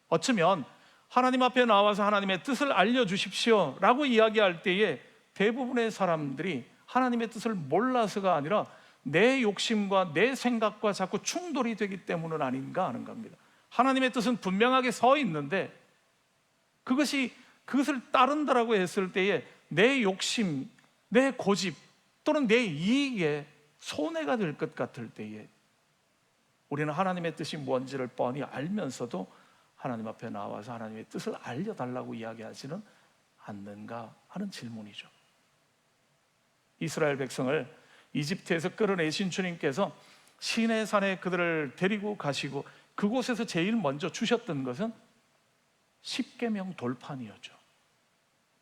어쩌면 하나님 앞에 나와서 하나님의 뜻을 알려주십시오 라고 이야기할 때에 대부분의 사람들이 하나님의 뜻을 몰라서가 아니라 내 욕심과 내 생각과 자꾸 충돌이 되기 때문은 아닌가 하는 겁니다. 하나님의 뜻은 분명하게 서 있는데 그것을 따른다라고 했을 때에 내 욕심, 내 고집 또는 내 이익에 손해가 될 것 같을 때에 우리는 하나님의 뜻이 뭔지를 뻔히 알면서도 하나님 앞에 나와서 하나님의 뜻을 알려달라고 이야기하지는 않는가 하는 질문이죠. 이스라엘 백성을 이집트에서 끌어내신 주님께서 시내산에 그들을 데리고 가시고 그곳에서 제일 먼저 주셨던 것은 십계명 돌판이었죠.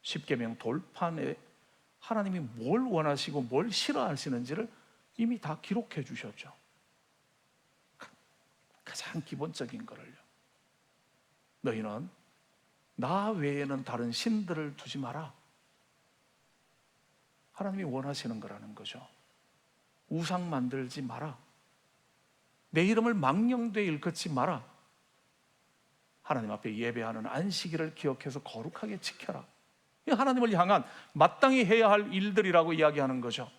십계명 돌판에 하나님이 뭘 원하시고 뭘 싫어하시는지를 이미 다 기록해 주셨죠. 가장 기본적인 거를요. 너희는 나 외에는 다른 신들을 두지 마라. 하나님이 원하시는 거라는 거죠. 우상 만들지 마라. 내 이름을 망령되이 일컫지 마라. 하나님 앞에 예배하는 안식일을 기억해서 거룩하게 지켜라. 이 하나님을 향한 마땅히 해야 할 일들이라고 이야기하는 거죠.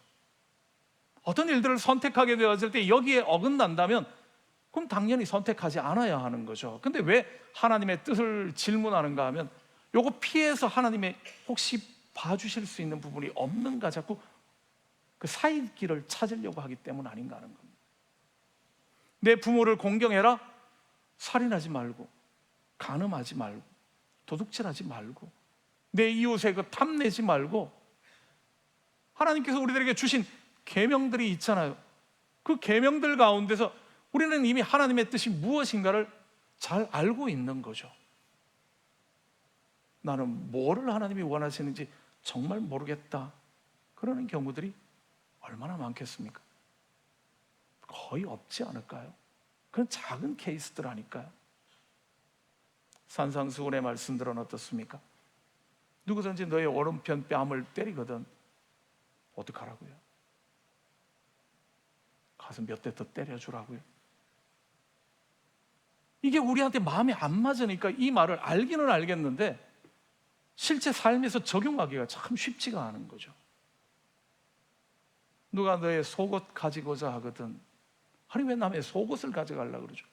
어떤 일들을 선택하게 되었을 때 여기에 어긋난다면 그럼 당연히 선택하지 않아야 하는 거죠. 근데 왜 하나님의 뜻을 질문하는가 하면 요거 피해서 하나님의 혹시 봐주실 수 있는 부분이 없는가 자꾸 그 사이길을 찾으려고 하기 때문 아닌가 하는 겁니다. 내 부모를 공경해라. 살인하지 말고, 간음하지 말고, 도둑질하지 말고, 내 이웃의 그 탐내지 말고. 하나님께서 우리들에게 주신 계명들이 있잖아요. 그 계명들 가운데서 우리는 이미 하나님의 뜻이 무엇인가를 잘 알고 있는 거죠. 나는 뭐를 하나님이 원하시는지 정말 모르겠다 그러는 경우들이 얼마나 많겠습니까? 거의 없지 않을까요? 그런 작은 케이스들 아닐까요? 산상수훈의 말씀들은 어떻습니까? 누구든지 너의 오른편 뺨을 때리거든 어떡하라고요? 가서 몇 대 더 때려주라고요? 이게 우리한테 마음에 안 맞으니까 이 말을 알기는 알겠는데 실제 삶에서 적용하기가 참 쉽지가 않은 거죠. 누가 너의 속옷 가지고자 하거든 아니 왜 남의 속옷을 가져가려고 그러죠?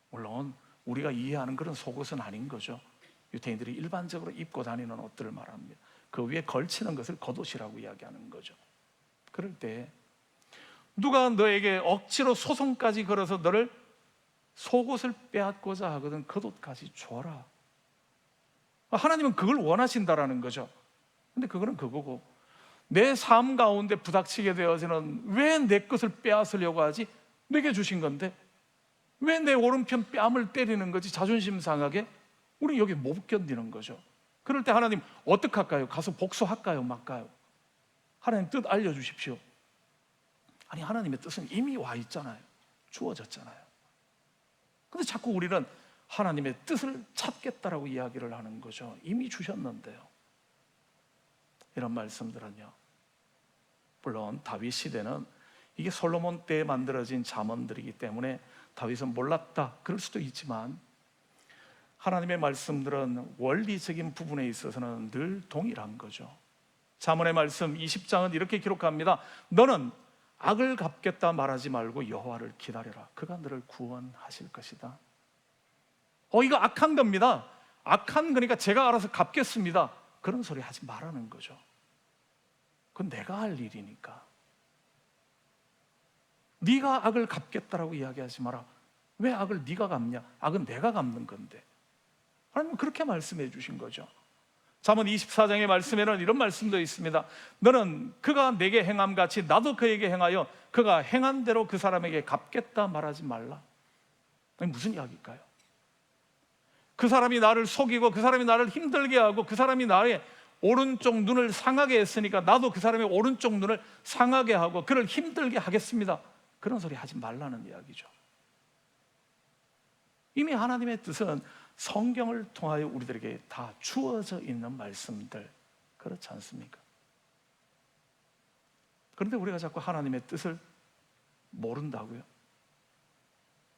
물론 우리가 이해하는 그런 속옷은 아닌 거죠. 유대인들이 일반적으로 입고 다니는 옷들을 말합니다. 그 위에 걸치는 것을 겉옷이라고 이야기하는 거죠. 그럴 때 누가 너에게 억지로 소송까지 걸어서 너를 속옷을 빼앗고자 하거든 겉옷까지 줘라. 하나님은 그걸 원하신다라는 거죠. 근데 그거는 그거고 내 삶 가운데 부닥치게 되어서는 왜 내 것을 빼앗으려고 하지? 내게 주신 건데 왜 내 오른편 뺨을 때리는 거지? 자존심 상하게 우리 여기 못 견디는 거죠. 그럴 때 하나님 어떡할까요? 가서 복수할까요? 말까요? 하나님 뜻 알려주십시오. 아니 하나님의 뜻은 이미 와 있잖아요. 주어졌잖아요. 근데 자꾸 우리는 하나님의 뜻을 찾겠다라고 이야기를 하는 거죠. 이미 주셨는데요. 이런 말씀들은요, 물론 다윗 시대는 이게 솔로몬 때에 만들어진 잠언들이기 때문에 다윗은 몰랐다 그럴 수도 있지만 하나님의 말씀들은 원리적인 부분에 있어서는 늘 동일한 거죠. 잠언의 말씀 20장은 이렇게 기록합니다. 너는 악을 갚겠다 말하지 말고 여호와를 기다려라. 그가 너를 구원하실 것이다. 이거 악한 겁니다. 악한 거니까 제가 알아서 갚겠습니다. 그런 소리 하지 말라는 거죠. 그건 내가 할 일이니까. 네가 악을 갚겠다라고 이야기하지 마라. 왜 악을 네가 갚냐? 악은 내가 갚는 건데. 하나님은 그렇게 말씀해 주신 거죠. 잠언 24장의 말씀에는 이런 말씀도 있습니다. 너는 그가 내게 행함같이 나도 그에게 행하여 그가 행한 대로 그 사람에게 갚겠다 말하지 말라. 아니, 무슨 이야기일까요? 그 사람이 나를 속이고 그 사람이 나를 힘들게 하고 그 사람이 나의 오른쪽 눈을 상하게 했으니까 나도 그 사람의 오른쪽 눈을 상하게 하고 그를 힘들게 하겠습니다. 그런 소리 하지 말라는 이야기죠. 이미 하나님의 뜻은 성경을 통하여 우리들에게 다 주어져 있는 말씀들, 그렇지 않습니까? 그런데 우리가 자꾸 하나님의 뜻을 모른다고요?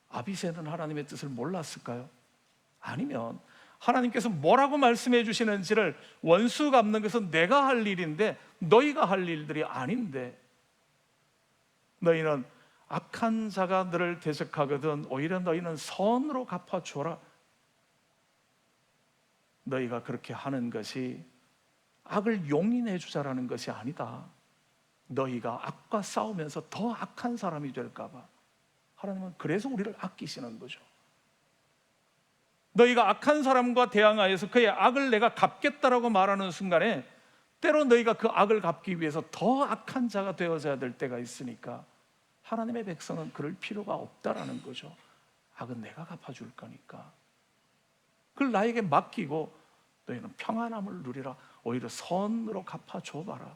아비새는 하나님의 뜻을 몰랐을까요? 아니면 하나님께서 뭐라고 말씀해 주시는지를 원수 갚는 것은 내가 할 일인데 너희가 할 일들이 아닌데, 너희는 악한 자가 너를 대적하거든 오히려 너희는 선으로 갚아주어라. 너희가 그렇게 하는 것이 악을 용인해 주자라는 것이 아니다. 너희가 악과 싸우면서 더 악한 사람이 될까 봐 하나님은 그래서 우리를 아끼시는 거죠. 너희가 악한 사람과 대항하여서 그의 악을 내가 갚겠다라고 말하는 순간에 때로 너희가 그 악을 갚기 위해서 더 악한 자가 되어져야 될 때가 있으니까 하나님의 백성은 그럴 필요가 없다라는 거죠. 악은 내가 갚아줄 거니까 그걸 나에게 맡기고 너희는 평안함을 누리라. 오히려 선으로 갚아줘봐라.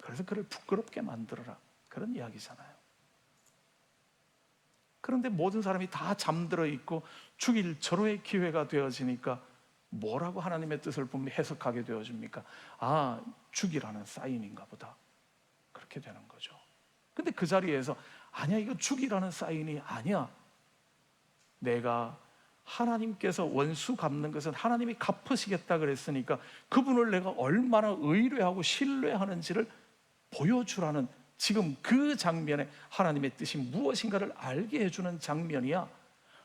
그래서 그를 부끄럽게 만들어라. 그런 이야기잖아요. 그런데 모든 사람이 다 잠들어 있고 죽일 절호의 기회가 되어지니까 뭐라고 하나님의 뜻을 보면 해석하게 되어집니까? 아, 죽이라는 사인인가 보다. 그렇게 되는 거죠. 근데 그 자리에서 아니야, 이거 죽이라는 사인이 아니야. 내가 하나님께서 원수 갚는 것은 하나님이 갚으시겠다 그랬으니까 그분을 내가 얼마나 의뢰하고 신뢰하는지를 보여주라는, 지금 그 장면에 하나님의 뜻이 무엇인가를 알게 해주는 장면이야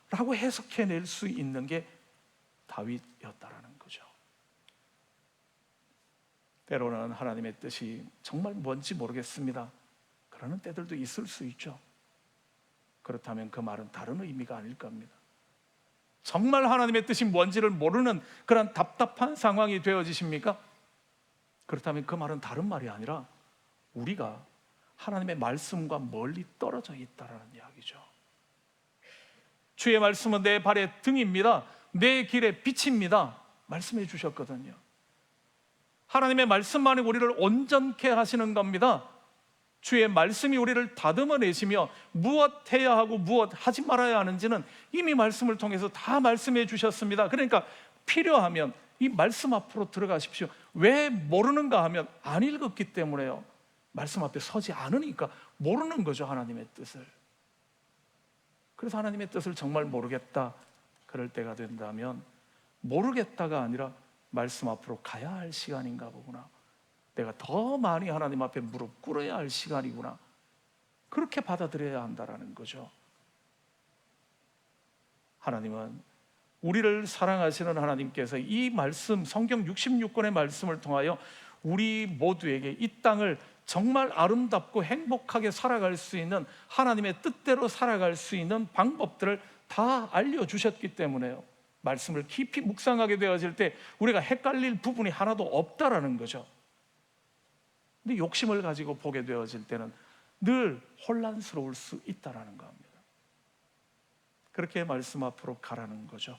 라고 해석해낼 수 있는 게 다윗이었다라는 거죠. 때로는 하나님의 뜻이 정말 뭔지 모르겠습니다 그러는 때들도 있을 수 있죠. 그렇다면 그 말은 다른 의미가 아닐 겁니다. 정말 하나님의 뜻이 뭔지를 모르는 그런 답답한 상황이 되어지십니까? 그렇다면 그 말은 다른 말이 아니라 우리가 하나님의 말씀과 멀리 떨어져 있다라는 이야기죠. 주의 말씀은 내 발의 등입니다. 내 길의 빛입니다. 말씀해 주셨거든요. 하나님의 말씀만이 우리를 온전케 하시는 겁니다. 주의 말씀이 우리를 다듬어 내시며 무엇 해야 하고 무엇 하지 말아야 하는지는 이미 말씀을 통해서 다 말씀해 주셨습니다. 그러니까 필요하면 이 말씀 앞으로 들어가십시오. 왜 모르는가 하면 안 읽었기 때문에요. 말씀 앞에 서지 않으니까 모르는 거죠, 하나님의 뜻을. 그래서 하나님의 뜻을 정말 모르겠다 그럴 때가 된다면 모르겠다가 아니라 말씀 앞으로 가야 할 시간인가 보구나, 내가 더 많이 하나님 앞에 무릎 꿇어야 할 시간이구나, 그렇게 받아들여야 한다라는 거죠. 하나님은 우리를 사랑하시는 하나님께서 이 말씀, 성경 66권의 말씀을 통하여 우리 모두에게 이 땅을 정말 아름답고 행복하게 살아갈 수 있는, 하나님의 뜻대로 살아갈 수 있는 방법들을 다 알려주셨기 때문에요. 말씀을 깊이 묵상하게 되어질 때 우리가 헷갈릴 부분이 하나도 없다라는 거죠. 근데 욕심을 가지고 보게 되어질 때는 늘 혼란스러울 수 있다라는 겁니다. 그렇게 말씀 앞으로 가라는 거죠.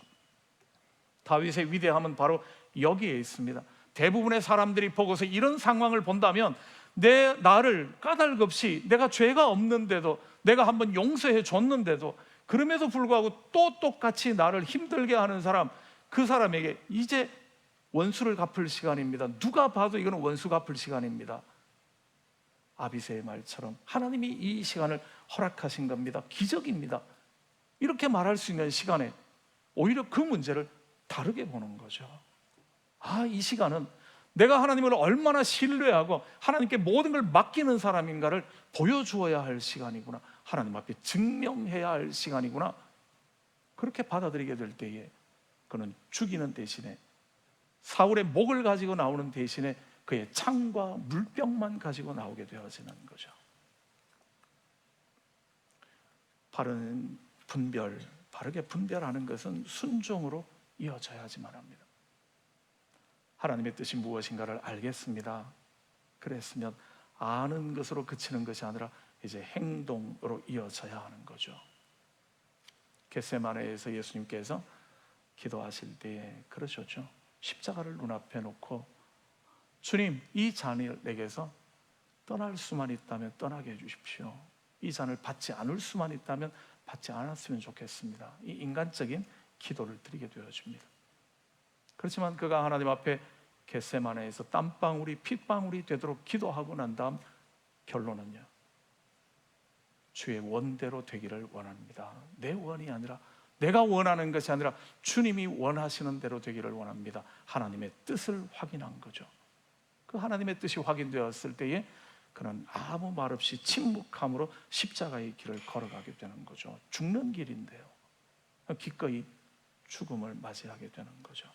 다윗의 위대함은 바로 여기에 있습니다. 대부분의 사람들이 보고서 이런 상황을 본다면 나를 까닭없이, 내가 죄가 없는데도, 내가 한번 용서해 줬는데도 그럼에도 불구하고 또 똑같이 나를 힘들게 하는 사람, 그 사람에게 이제 원수를 갚을 시간입니다. 누가 봐도 이거는 원수 갚을 시간입니다. 아비새의 말처럼 하나님이 이 시간을 허락하신 겁니다. 기적입니다. 이렇게 말할 수 있는 시간에 오히려 그 문제를 다르게 보는 거죠. 아, 이 시간은 내가 하나님을 얼마나 신뢰하고 하나님께 모든 걸 맡기는 사람인가를 보여주어야 할 시간이구나, 하나님 앞에 증명해야 할 시간이구나, 그렇게 받아들이게 될 때에 그는 죽이는 대신에, 사울의 목을 가지고 나오는 대신에 그의 창과 물병만 가지고 나오게 되어지는 거죠. 바른 분별, 바르게 분별하는 것은 순종으로 이어져야지만 합니다. 하나님의 뜻이 무엇인가를 알겠습니다. 그랬으면 아는 것으로 그치는 것이 아니라 이제 행동으로 이어져야 하는 거죠. 겟세마네에서 예수님께서 기도하실 때에 그러셨죠. 십자가를 눈앞에 놓고 주님, 이 잔을 내게서 떠날 수만 있다면 떠나게 해주십시오. 이 잔을 받지 않을 수만 있다면 받지 않았으면 좋겠습니다. 이 인간적인 기도를 드리게 되어집니다. 그렇지만 그가 하나님 앞에 겟세마네에서 땀방울이 핏방울이 되도록 기도하고 난 다음 결론은요, 주의 원대로 되기를 원합니다. 내 원이 아니라, 내가 원하는 것이 아니라 주님이 원하시는 대로 되기를 원합니다. 하나님의 뜻을 확인한 거죠. 그 하나님의 뜻이 확인되었을 때에 그는 아무 말 없이 침묵함으로 십자가의 길을 걸어가게 되는 거죠. 죽는 길인데요, 기꺼이 죽음을 맞이하게 되는 거죠.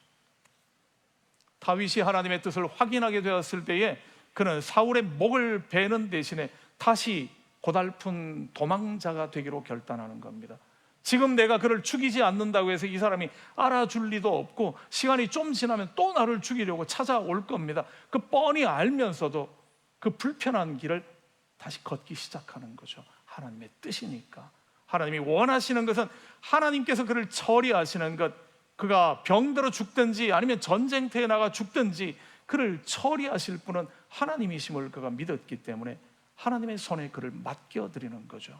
다윗이 하나님의 뜻을 확인하게 되었을 때에 그는 사울의 목을 베는 대신에 다시 고달픈 도망자가 되기로 결단하는 겁니다. 지금 내가 그를 죽이지 않는다고 해서 이 사람이 알아줄 리도 없고, 시간이 좀 지나면 또 나를 죽이려고 찾아올 겁니다. 그 뻔히 알면서도 그 불편한 길을 다시 걷기 시작하는 거죠. 하나님의 뜻이니까. 하나님이 원하시는 것은 하나님께서 그를 처리하시는 것, 그가 병들어 죽든지 아니면 전쟁터에 나가 죽든지 그를 처리하실 분은 하나님이심을 그가 믿었기 때문에 하나님의 손에 그를 맡겨드리는 거죠.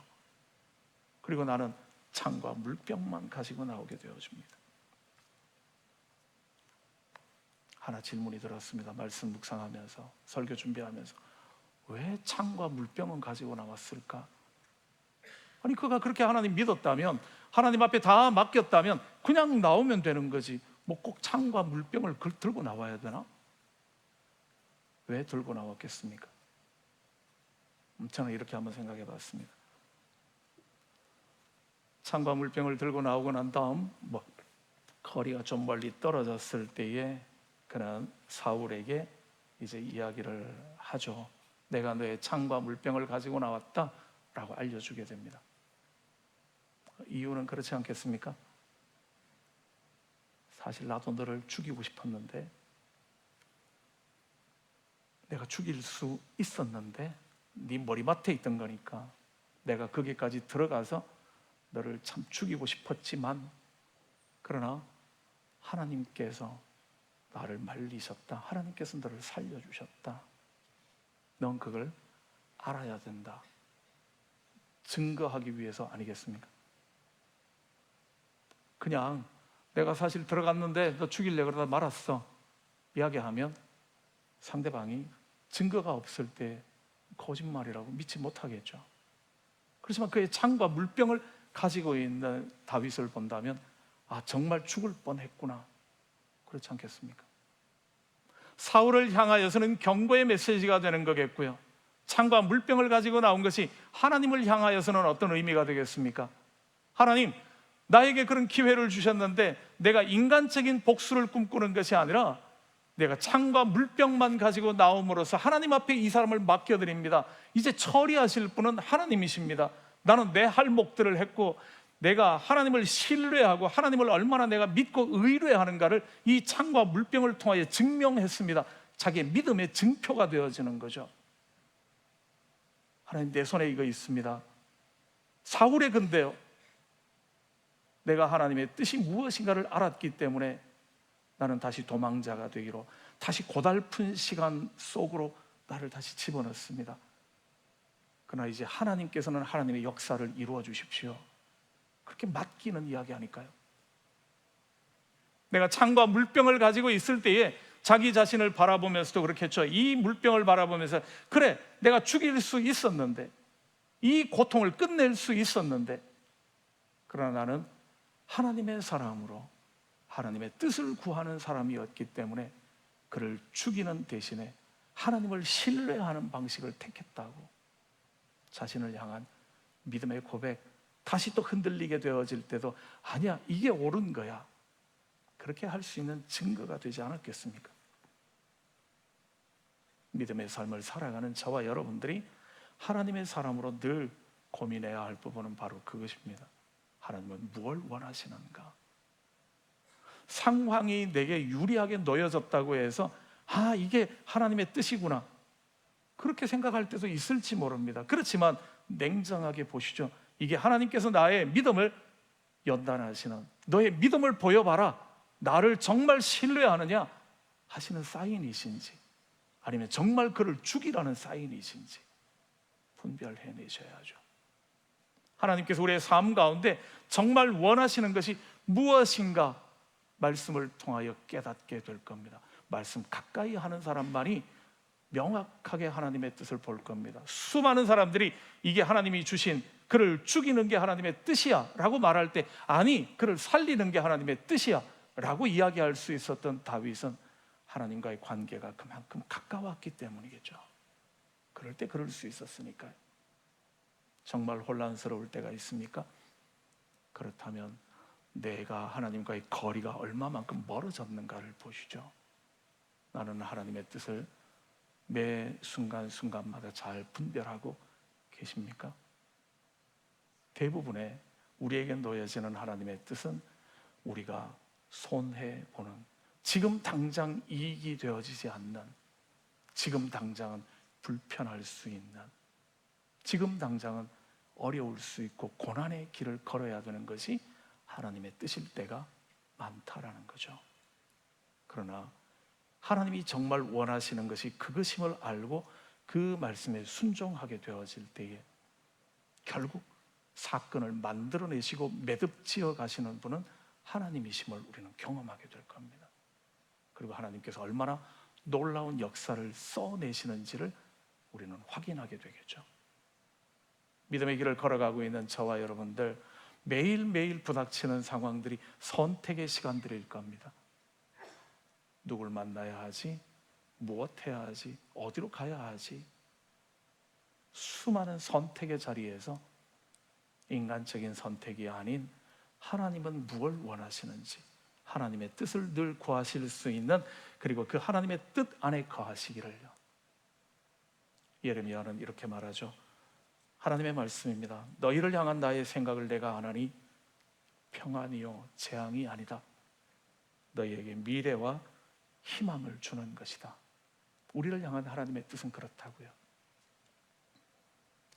그리고 나는 창과 물병만 가지고 나오게 되어집니다. 하나 질문이 들었습니다. 말씀 묵상하면서, 설교 준비하면서, 왜 창과 물병은 가지고 나왔을까? 아니, 그가 그렇게 하나님 믿었다면, 하나님 앞에 다 맡겼다면 그냥 나오면 되는 거지, 뭐 꼭 창과 물병을 들고 나와야 되나? 왜 들고 나왔겠습니까? 저는 이렇게 한번 생각해 봤습니다. 창과 물병을 들고 나오고 난 다음 거리가 좀 멀리 떨어졌을 때에 그는 사울에게 이제 이야기를 하죠. 내가 너의 창과 물병을 가지고 나왔다 라고 알려주게 됩니다. 이유는 그렇지 않겠습니까? 사실 나도 너를 죽이고 싶었는데, 내가 죽일 수 있었는데 네 머리맡에 있던 거니까 내가 거기까지 들어가서 너를 참 죽이고 싶었지만, 그러나 하나님께서 나를 말리셨다. 하나님께서 너를 살려주셨다. 넌 그걸 알아야 된다. 증거하기 위해서 아니겠습니까? 그냥 내가 사실 들어갔는데 너 죽이려고 그러다 말았어 이야기하면 상대방이 증거가 없을 때 거짓말이라고 믿지 못하겠죠. 그렇지만 그의 창과 물병을 가지고 있는 다윗을 본다면, 아, 정말 죽을 뻔했구나, 그렇지 않겠습니까? 사울을 향하여서는 경고의 메시지가 되는 거겠고요, 창과 물병을 가지고 나온 것이 하나님을 향하여서는 어떤 의미가 되겠습니까? 하나님, 나에게 그런 기회를 주셨는데 내가 인간적인 복수를 꿈꾸는 것이 아니라 내가 창과 물병만 가지고 나옴으로써 하나님 앞에 이 사람을 맡겨드립니다. 이제 처리하실 분은 하나님이십니다. 나는 내 할 몫들을 했고 내가 하나님을 신뢰하고 하나님을 얼마나 내가 믿고 의뢰하는가를 이 창과 물병을 통하여 증명했습니다. 자기의 믿음의 증표가 되어지는 거죠. 하나님, 내 손에 이거 있습니다. 사울의 근데요, 내가 하나님의 뜻이 무엇인가를 알았기 때문에 나는 다시 도망자가 되기로, 다시 고달픈 시간 속으로 나를 다시 집어넣습니다. 그러나 이제 하나님께서는 하나님의 역사를 이루어 주십시오. 그렇게 맡기는 이야기 아닐까요? 내가 창과 물병을 가지고 있을 때에 자기 자신을 바라보면서도 그렇겠죠. 이 물병을 바라보면서, 그래, 내가 죽일 수 있었는데, 이 고통을 끝낼 수 있었는데, 그러나 나는 하나님의 사람으로 하나님의 뜻을 구하는 사람이었기 때문에 그를 죽이는 대신에 하나님을 신뢰하는 방식을 택했다고 자신을 향한 믿음의 고백, 다시 또 흔들리게 되어질 때도 아니야, 이게 옳은 거야, 그렇게 할 수 있는 증거가 되지 않았겠습니까? 믿음의 삶을 살아가는 저와 여러분들이 하나님의 사람으로 늘 고민해야 할 부분은 바로 그것입니다. 하나님은 무엇을 원하시는가? 상황이 내게 유리하게 놓여졌다고 해서 아, 이게 하나님의 뜻이구나, 그렇게 생각할 때도 있을지 모릅니다. 그렇지만 냉정하게 보시죠. 이게 하나님께서 나의 믿음을 연단하시는, 너의 믿음을 보여봐라 나를 정말 신뢰하느냐 하시는 사인이신지, 아니면 정말 그를 죽이라는 사인이신지 분별해내셔야죠. 하나님께서 우리의 삶 가운데 정말 원하시는 것이 무엇인가 말씀을 통하여 깨닫게 될 겁니다. 말씀 가까이 하는 사람만이 명확하게 하나님의 뜻을 볼 겁니다. 수많은 사람들이 이게 하나님이 주신, 그를 죽이는 게 하나님의 뜻이야 라고 말할 때, 아니 그를 살리는 게 하나님의 뜻이야 라고 이야기할 수 있었던 다윗은 하나님과의 관계가 그만큼 가까웠기 때문이겠죠. 그럴 때 그럴 수 있었으니까요. 정말 혼란스러울 때가 있습니까? 그렇다면 내가 하나님과의 거리가 얼마만큼 멀어졌는가를 보시죠. 나는 하나님의 뜻을 매 순간순간마다 잘 분별하고 계십니까? 대부분의 우리에게 놓여지는 하나님의 뜻은 우리가 손해보는, 지금 당장 이익이 되어지지 않는, 지금 당장은 불편할 수 있는, 지금 당장은 어려울 수 있고 고난의 길을 걸어야 되는 것이 하나님의 뜻일 때가 많다라는 거죠. 그러나 하나님이 정말 원하시는 것이 그것임을 알고 그 말씀에 순종하게 되어질 때에 결국 사건을 만들어내시고 매듭지어 가시는 분은 하나님이심을 우리는 경험하게 될 겁니다. 그리고 하나님께서 얼마나 놀라운 역사를 써내시는지를 우리는 확인하게 되겠죠. 믿음의 길을 걸어가고 있는 저와 여러분들, 매일매일 부닥치는 상황들이 선택의 시간들일 겁니다. 누굴 만나야 하지? 무엇 해야 하지? 어디로 가야 하지? 수많은 선택의 자리에서 인간적인 선택이 아닌 하나님은 무엇을 원하시는지, 하나님의 뜻을 늘 구하실 수 있는, 그리고 그 하나님의 뜻 안에 거하시기를요. 예레미야는 이렇게 말하죠. 하나님의 말씀입니다. 너희를 향한 나의 생각을 내가 아나니 평안이요 재앙이 아니다. 너희에게 미래와 희망을 주는 것이다. 우리를 향한 하나님의 뜻은 그렇다고요.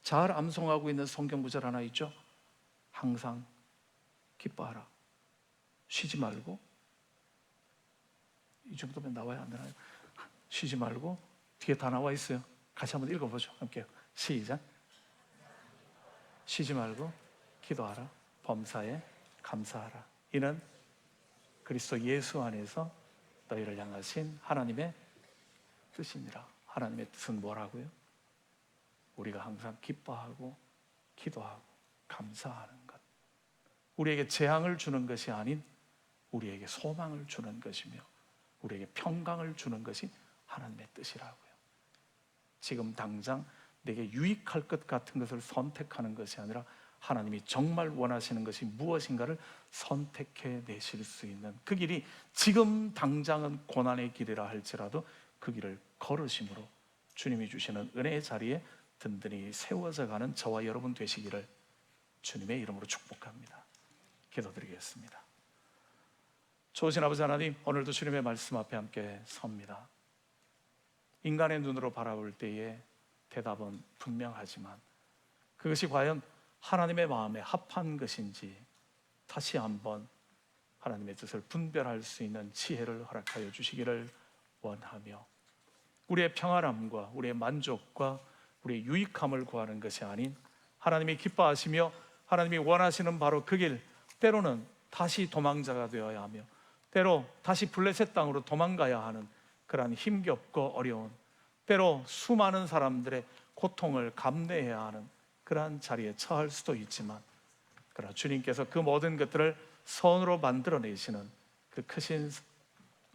잘 암송하고 있는 성경 구절 하나 있죠. 항상 기뻐하라. 쉬지 말고. 이 정도면 나와야 안 되나요? 쉬지 말고. 뒤에 다 나와 있어요. 같이 한번 읽어보죠. 함께 시작. 쉬지 말고 기도하라. 범사에 감사하라. 이는 그리스도 예수 안에서 너희를 향하신 하나님의 뜻이니라. 하나님의 뜻은 뭐라고요? 우리가 항상 기뻐하고 기도하고 감사하는 것. 우리에게 재앙을 주는 것이 아닌 우리에게 소망을 주는 것이며 우리에게 평강을 주는 것이 하나님의 뜻이라고요. 지금 당장 내게 유익할 것 같은 것을 선택하는 것이 아니라 하나님이 정말 원하시는 것이 무엇인가를 선택해 내실 수 있는 그 길이 지금 당장은 고난의 길이라 할지라도 그 길을 걸으심으로 주님이 주시는 은혜의 자리에 든든히 세워져 가는 저와 여러분 되시기를 주님의 이름으로 축복합니다. 기도드리겠습니다. 좋으신 아버지 하나님, 오늘도 주님의 말씀 앞에 함께 섭니다. 인간의 눈으로 바라볼 때에 대답은 분명하지만 그것이 과연 하나님의 마음에 합한 것인지 다시 한번 하나님의 뜻을 분별할 수 있는 지혜를 허락하여 주시기를 원하며 우리의 평안함과 우리의 만족과 우리의 유익함을 구하는 것이 아닌 하나님이 기뻐하시며 하나님이 원하시는 바로 그 길, 때로는 다시 도망자가 되어야 하며 때로 다시 블레셋 땅으로 도망가야 하는 그러한 힘겹고 어려운, 때로 수많은 사람들의 고통을 감내해야 하는 그러한 자리에 처할 수도 있지만, 그러나 주님께서 그 모든 것들을 선으로 만들어내시는 그 크신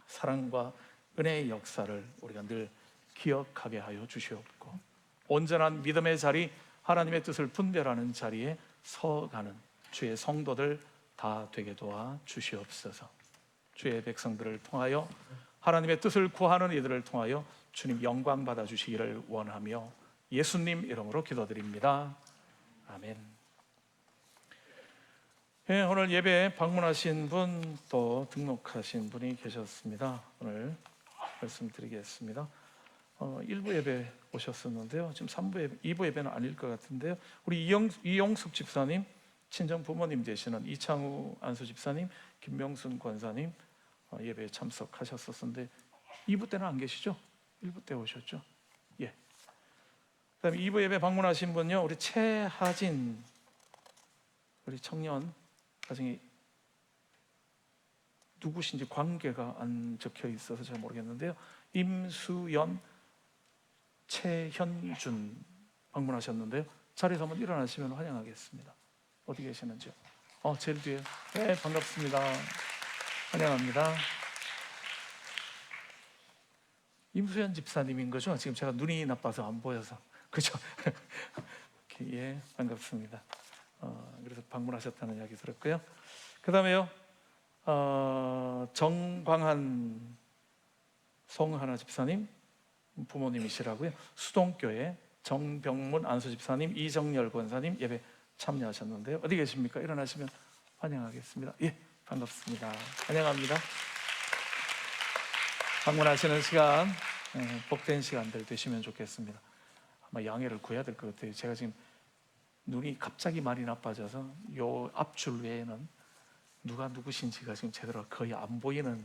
사랑과 은혜의 역사를 우리가 늘 기억하게 하여 주시옵고, 온전한 믿음의 자리, 하나님의 뜻을 분별하는 자리에 서가는 주의 성도들 다 되게 도와 주시옵소서. 주의 백성들을 통하여 하나님의 뜻을 구하는 이들을 통하여 주님 영광 받아 주시기를 원하며 예수님 이름으로 기도드립니다. 아멘. 네, 오늘 예배에 방문하신 분 또 등록하신 분이 계셨습니다. 오늘 말씀드리겠습니다. 1부 예배 오셨었는데요. 지금 3부 예배, 2부 예배는 아닐 것 같은데요. 우리 이용숙 집사님, 친정 부모님 되시는 이창우 안수 집사님, 김명순 권사님, 예배에 참석하셨었는데 2부 때는 안 계시죠? 1부 때 오셨죠? 예. 그다음에 2부 예배 방문하신 분요, 우리 최하진, 우리 청년 가정이 누구신지 관계가 안 적혀 있어서 잘 모르겠는데요. 임수연, 최현준 방문하셨는데요. 자리에서 한번 일어나시면 환영하겠습니다. 어디 계시는지요? 제일 뒤에. 네, 반갑습니다. 환영합니다. 임수연 집사님인 거죠? 지금 제가 눈이 나빠서 안 보여서. 그죠? 예, 반갑습니다. 그래서 방문하셨다는 이야기 들었고요. 그 다음에요, 정광한 송하나 집사님 부모님이시라고요. 수동교회 정병문 안수 집사님, 이정열 권사님 예배 참여하셨는데요. 어디 계십니까? 일어나시면 환영하겠습니다. 예, 반갑습니다. 환영합니다. 방문하시는 시간 복된 시간들 되시면 좋겠습니다. 아마 양해를 구해야 될 것 같아요. 제가 지금 눈이 갑자기 많이 나빠져서 요 앞줄 외에는 누가 누구신지가 지금 제대로 거의 안 보이는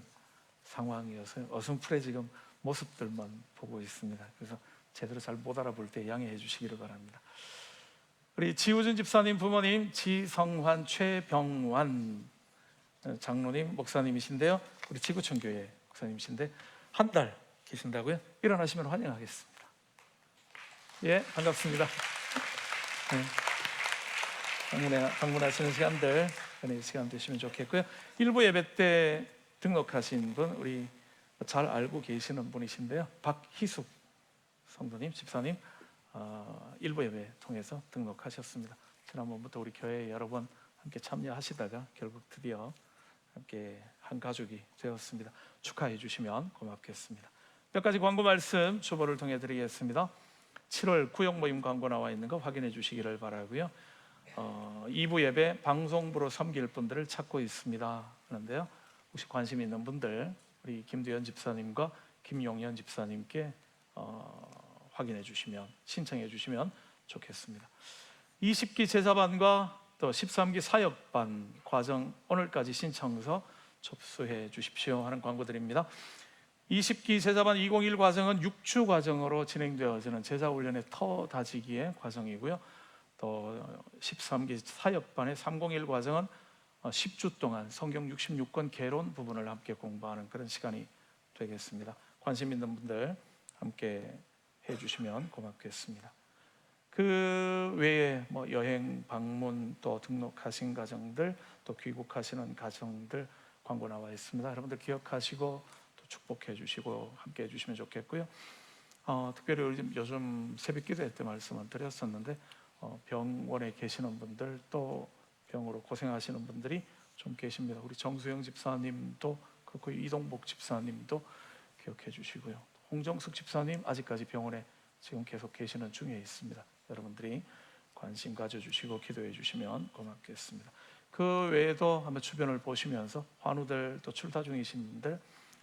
상황이어서 어슴푸레 지금 모습들만 보고 있습니다. 그래서 제대로 잘 못 알아볼 때 양해해 주시기를 바랍니다. 우리 지우준 집사님 부모님 지성환, 최병환 장로님 목사님이신데요. 우리 지구촌 교회 목사님이신데 한 달 계신다고요? 일어나시면 환영하겠습니다. 예, 반갑습니다. 네, 방문하시는 시간들 은혜의 시간 되시면 좋겠고요. 일부 예배 때 등록하신 분 우리 잘 알고 계시는 분이신데요. 박희숙 성도님, 집사님 일부 예배 통해서 등록하셨습니다. 지난번부터 우리 교회에 여러 번 함께 참여하시다가 결국 드디어 함께 한 가족이 되었습니다. 축하해 주시면 고맙겠습니다. 몇 가지 광고 말씀 주보를 통해 드리겠습니다. 7월 구역 모임 광고 나와 있는 거 확인해 주시기를 바라고요. 2부 예배 방송부로 섬길 분들을 찾고 있습니다 하는데요. 혹시 관심 있는 분들 우리 김두현 집사님과 김용현 집사님께 확인해 주시면, 신청해 주시면 좋겠습니다. 20기 제자반과 또 13기 사역반 과정 오늘까지 신청서 접수해 주십시오 하는 광고 드립니다. 20기 제자반 201 과정은 6주 과정으로 진행되어지는 제자훈련의 터 다지기의 과정이고요. 또 13기 사역반의 301 과정은 10주 동안 성경 66권 개론 부분을 함께 공부하는 그런 시간이 되겠습니다. 관심 있는 분들 함께 해주시면 고맙겠습니다. 그 외에 여행, 방문, 또 등록하신 가정들, 또 귀국하시는 가정들 광고 나와 있습니다. 여러분들 기억하시고 또 축복해 주시고 함께 해주시면 좋겠고요. 특별히 요즘 새벽기도회 때 말씀을 드렸었는데 병원에 계시는 분들, 또 병으로 고생하시는 분들이 좀 계십니다. 우리 정수영 집사님도 그렇고 이동복 집사님도 기억해 주시고요. 홍정숙 집사님 아직까지 병원에 지금 계속 계시는 중에 있습니다. 여러분들이 관심 가져주시고 기도해 주시면 고맙겠습니다. 그 외에도 한번 주변을 보시면서 환우들 또 출타 중이신 분들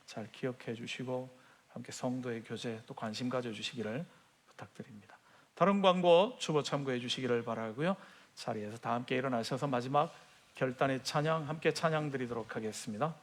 잘 기억해 주시고 함께 성도의 교제 또 관심 가져주시기를 부탁드립니다. 다른 광고 주보 참고해 주시기를 바라고요. 자리에서 다 함께 일어나셔서 마지막 결단의 찬양 함께 찬양 드리도록 하겠습니다.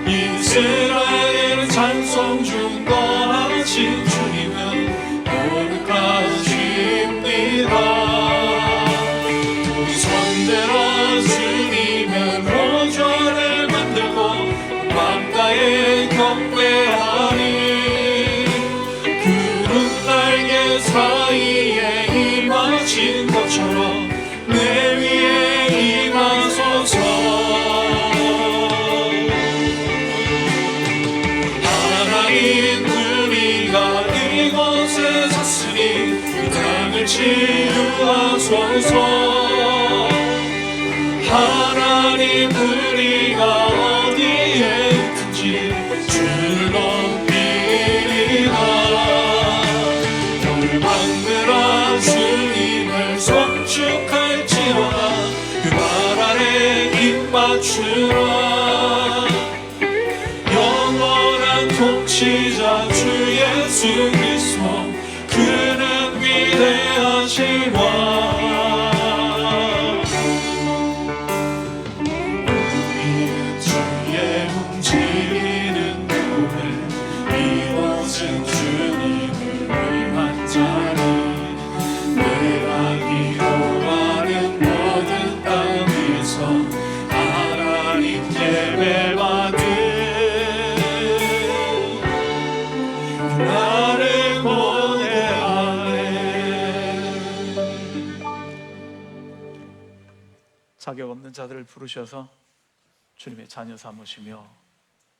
이스라엘 찬송 중거하신 주님은 사이에 임하신 것처럼 내 위에 임하소서. 하나님 우리가 이곳에 섰으니 이 땅을 치유하소서. 하나님 우리가 어디에 있든지 주를 높이리라. 병을 받느라 주님을 송축할지로다. 그 발 아래 입 맞추라. 영원한 통치자 주 예수 그리스도 그는 위대하신 왕. 자격 없는 자들을 부르셔서 주님의 자녀 삼으시며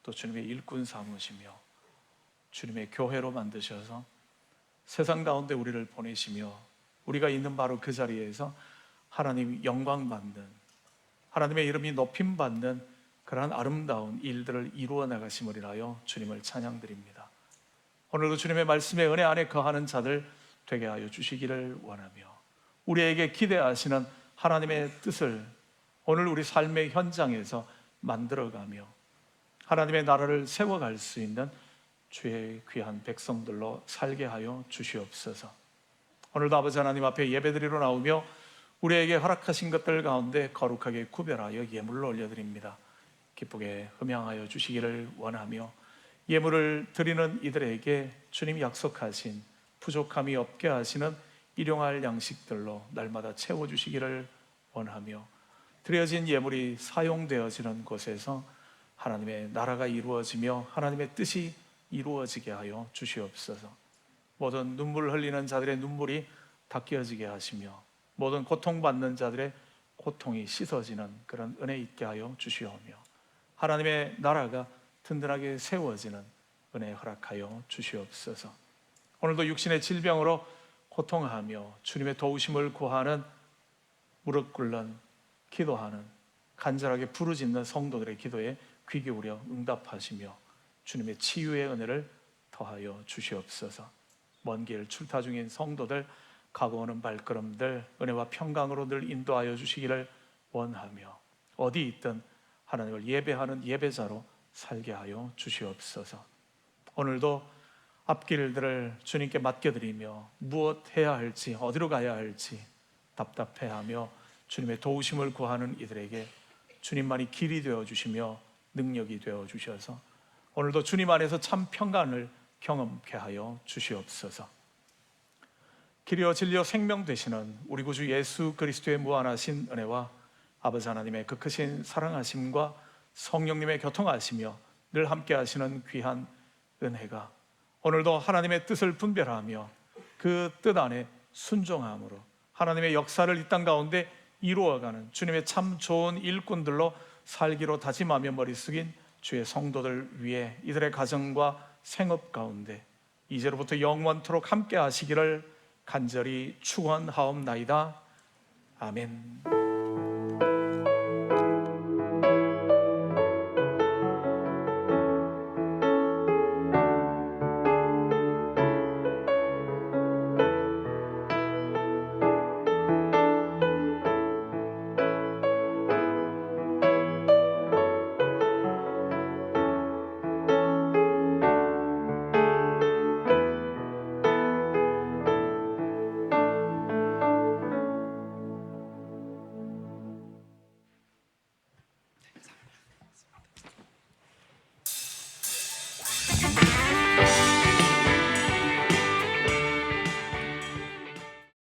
또 주님의 일꾼 삼으시며 주님의 교회로 만드셔서 세상 가운데 우리를 보내시며 우리가 있는 바로 그 자리에서 하나님 영광 받는, 하나님의 이름이 높임 받는 그러한 아름다운 일들을 이루어 나가심을 인하여 주님을 찬양드립니다. 오늘도 주님의 말씀의 은혜 안에 거하는 자들 되게 하여 주시기를 원하며 우리에게 기대하시는 하나님의 뜻을 오늘 우리 삶의 현장에서 만들어가며 하나님의 나라를 세워갈 수 있는 주의 귀한 백성들로 살게 하여 주시옵소서. 오늘도 아버지 하나님 앞에 예배드리러 나오며 우리에게 허락하신 것들 가운데 거룩하게 구별하여 예물로 올려드립니다. 기쁘게 흠양하여 주시기를 원하며 예물을 드리는 이들에게 주님이 약속하신 부족함이 없게 하시는 일용할 양식들로 날마다 채워주시기를 원하며 드려진 예물이 사용되어지는 곳에서 하나님의 나라가 이루어지며 하나님의 뜻이 이루어지게 하여 주시옵소서. 모든 눈물 흘리는 자들의 눈물이 닦여지게 하시며 모든 고통받는 자들의 고통이 씻어지는 그런 은혜 있게 하여 주시오며 하나님의 나라가 든든하게 세워지는 은혜 허락하여 주시옵소서. 오늘도 육신의 질병으로 고통하며 주님의 도우심을 구하는 무릎 꿇는 기도하는 간절하게 부르짖는 성도들의 기도에 귀 기울여 응답하시며 주님의 치유의 은혜를 더하여 주시옵소서. 먼 길 출타 중인 성도들 가고 오는 발걸음들 은혜와 평강으로 늘 인도하여 주시기를 원하며 어디 있든 하나님을 예배하는 예배자로 살게 하여 주시옵소서. 오늘도 앞길들을 주님께 맡겨드리며 무엇 해야 할지 어디로 가야 할지 답답해하며 주님의 도우심을 구하는 이들에게 주님만이 길이 되어주시며 능력이 되어주셔서 오늘도 주님 안에서 참 평강을 경험케 하여 주시옵소서. 길이요 진리요 생명 되시는 우리 구주 예수 그리스도의 무한하신 은혜와 아버지 하나님의 그 크신 사랑하심과 성령님의 교통하시며 늘 함께 하시는 귀한 은혜가 오늘도 하나님의 뜻을 분별하며 그 뜻 안에 순종함으로 하나님의 역사를 이 땅 가운데 이루어가는 주님의 참 좋은 일꾼들로 살기로 다짐하며 머리 숙인 주의 성도들 위해 이들의 가정과 생업 가운데 이제로부터 영원토록 함께 하시기를 간절히 축원하옵나이다. 아멘.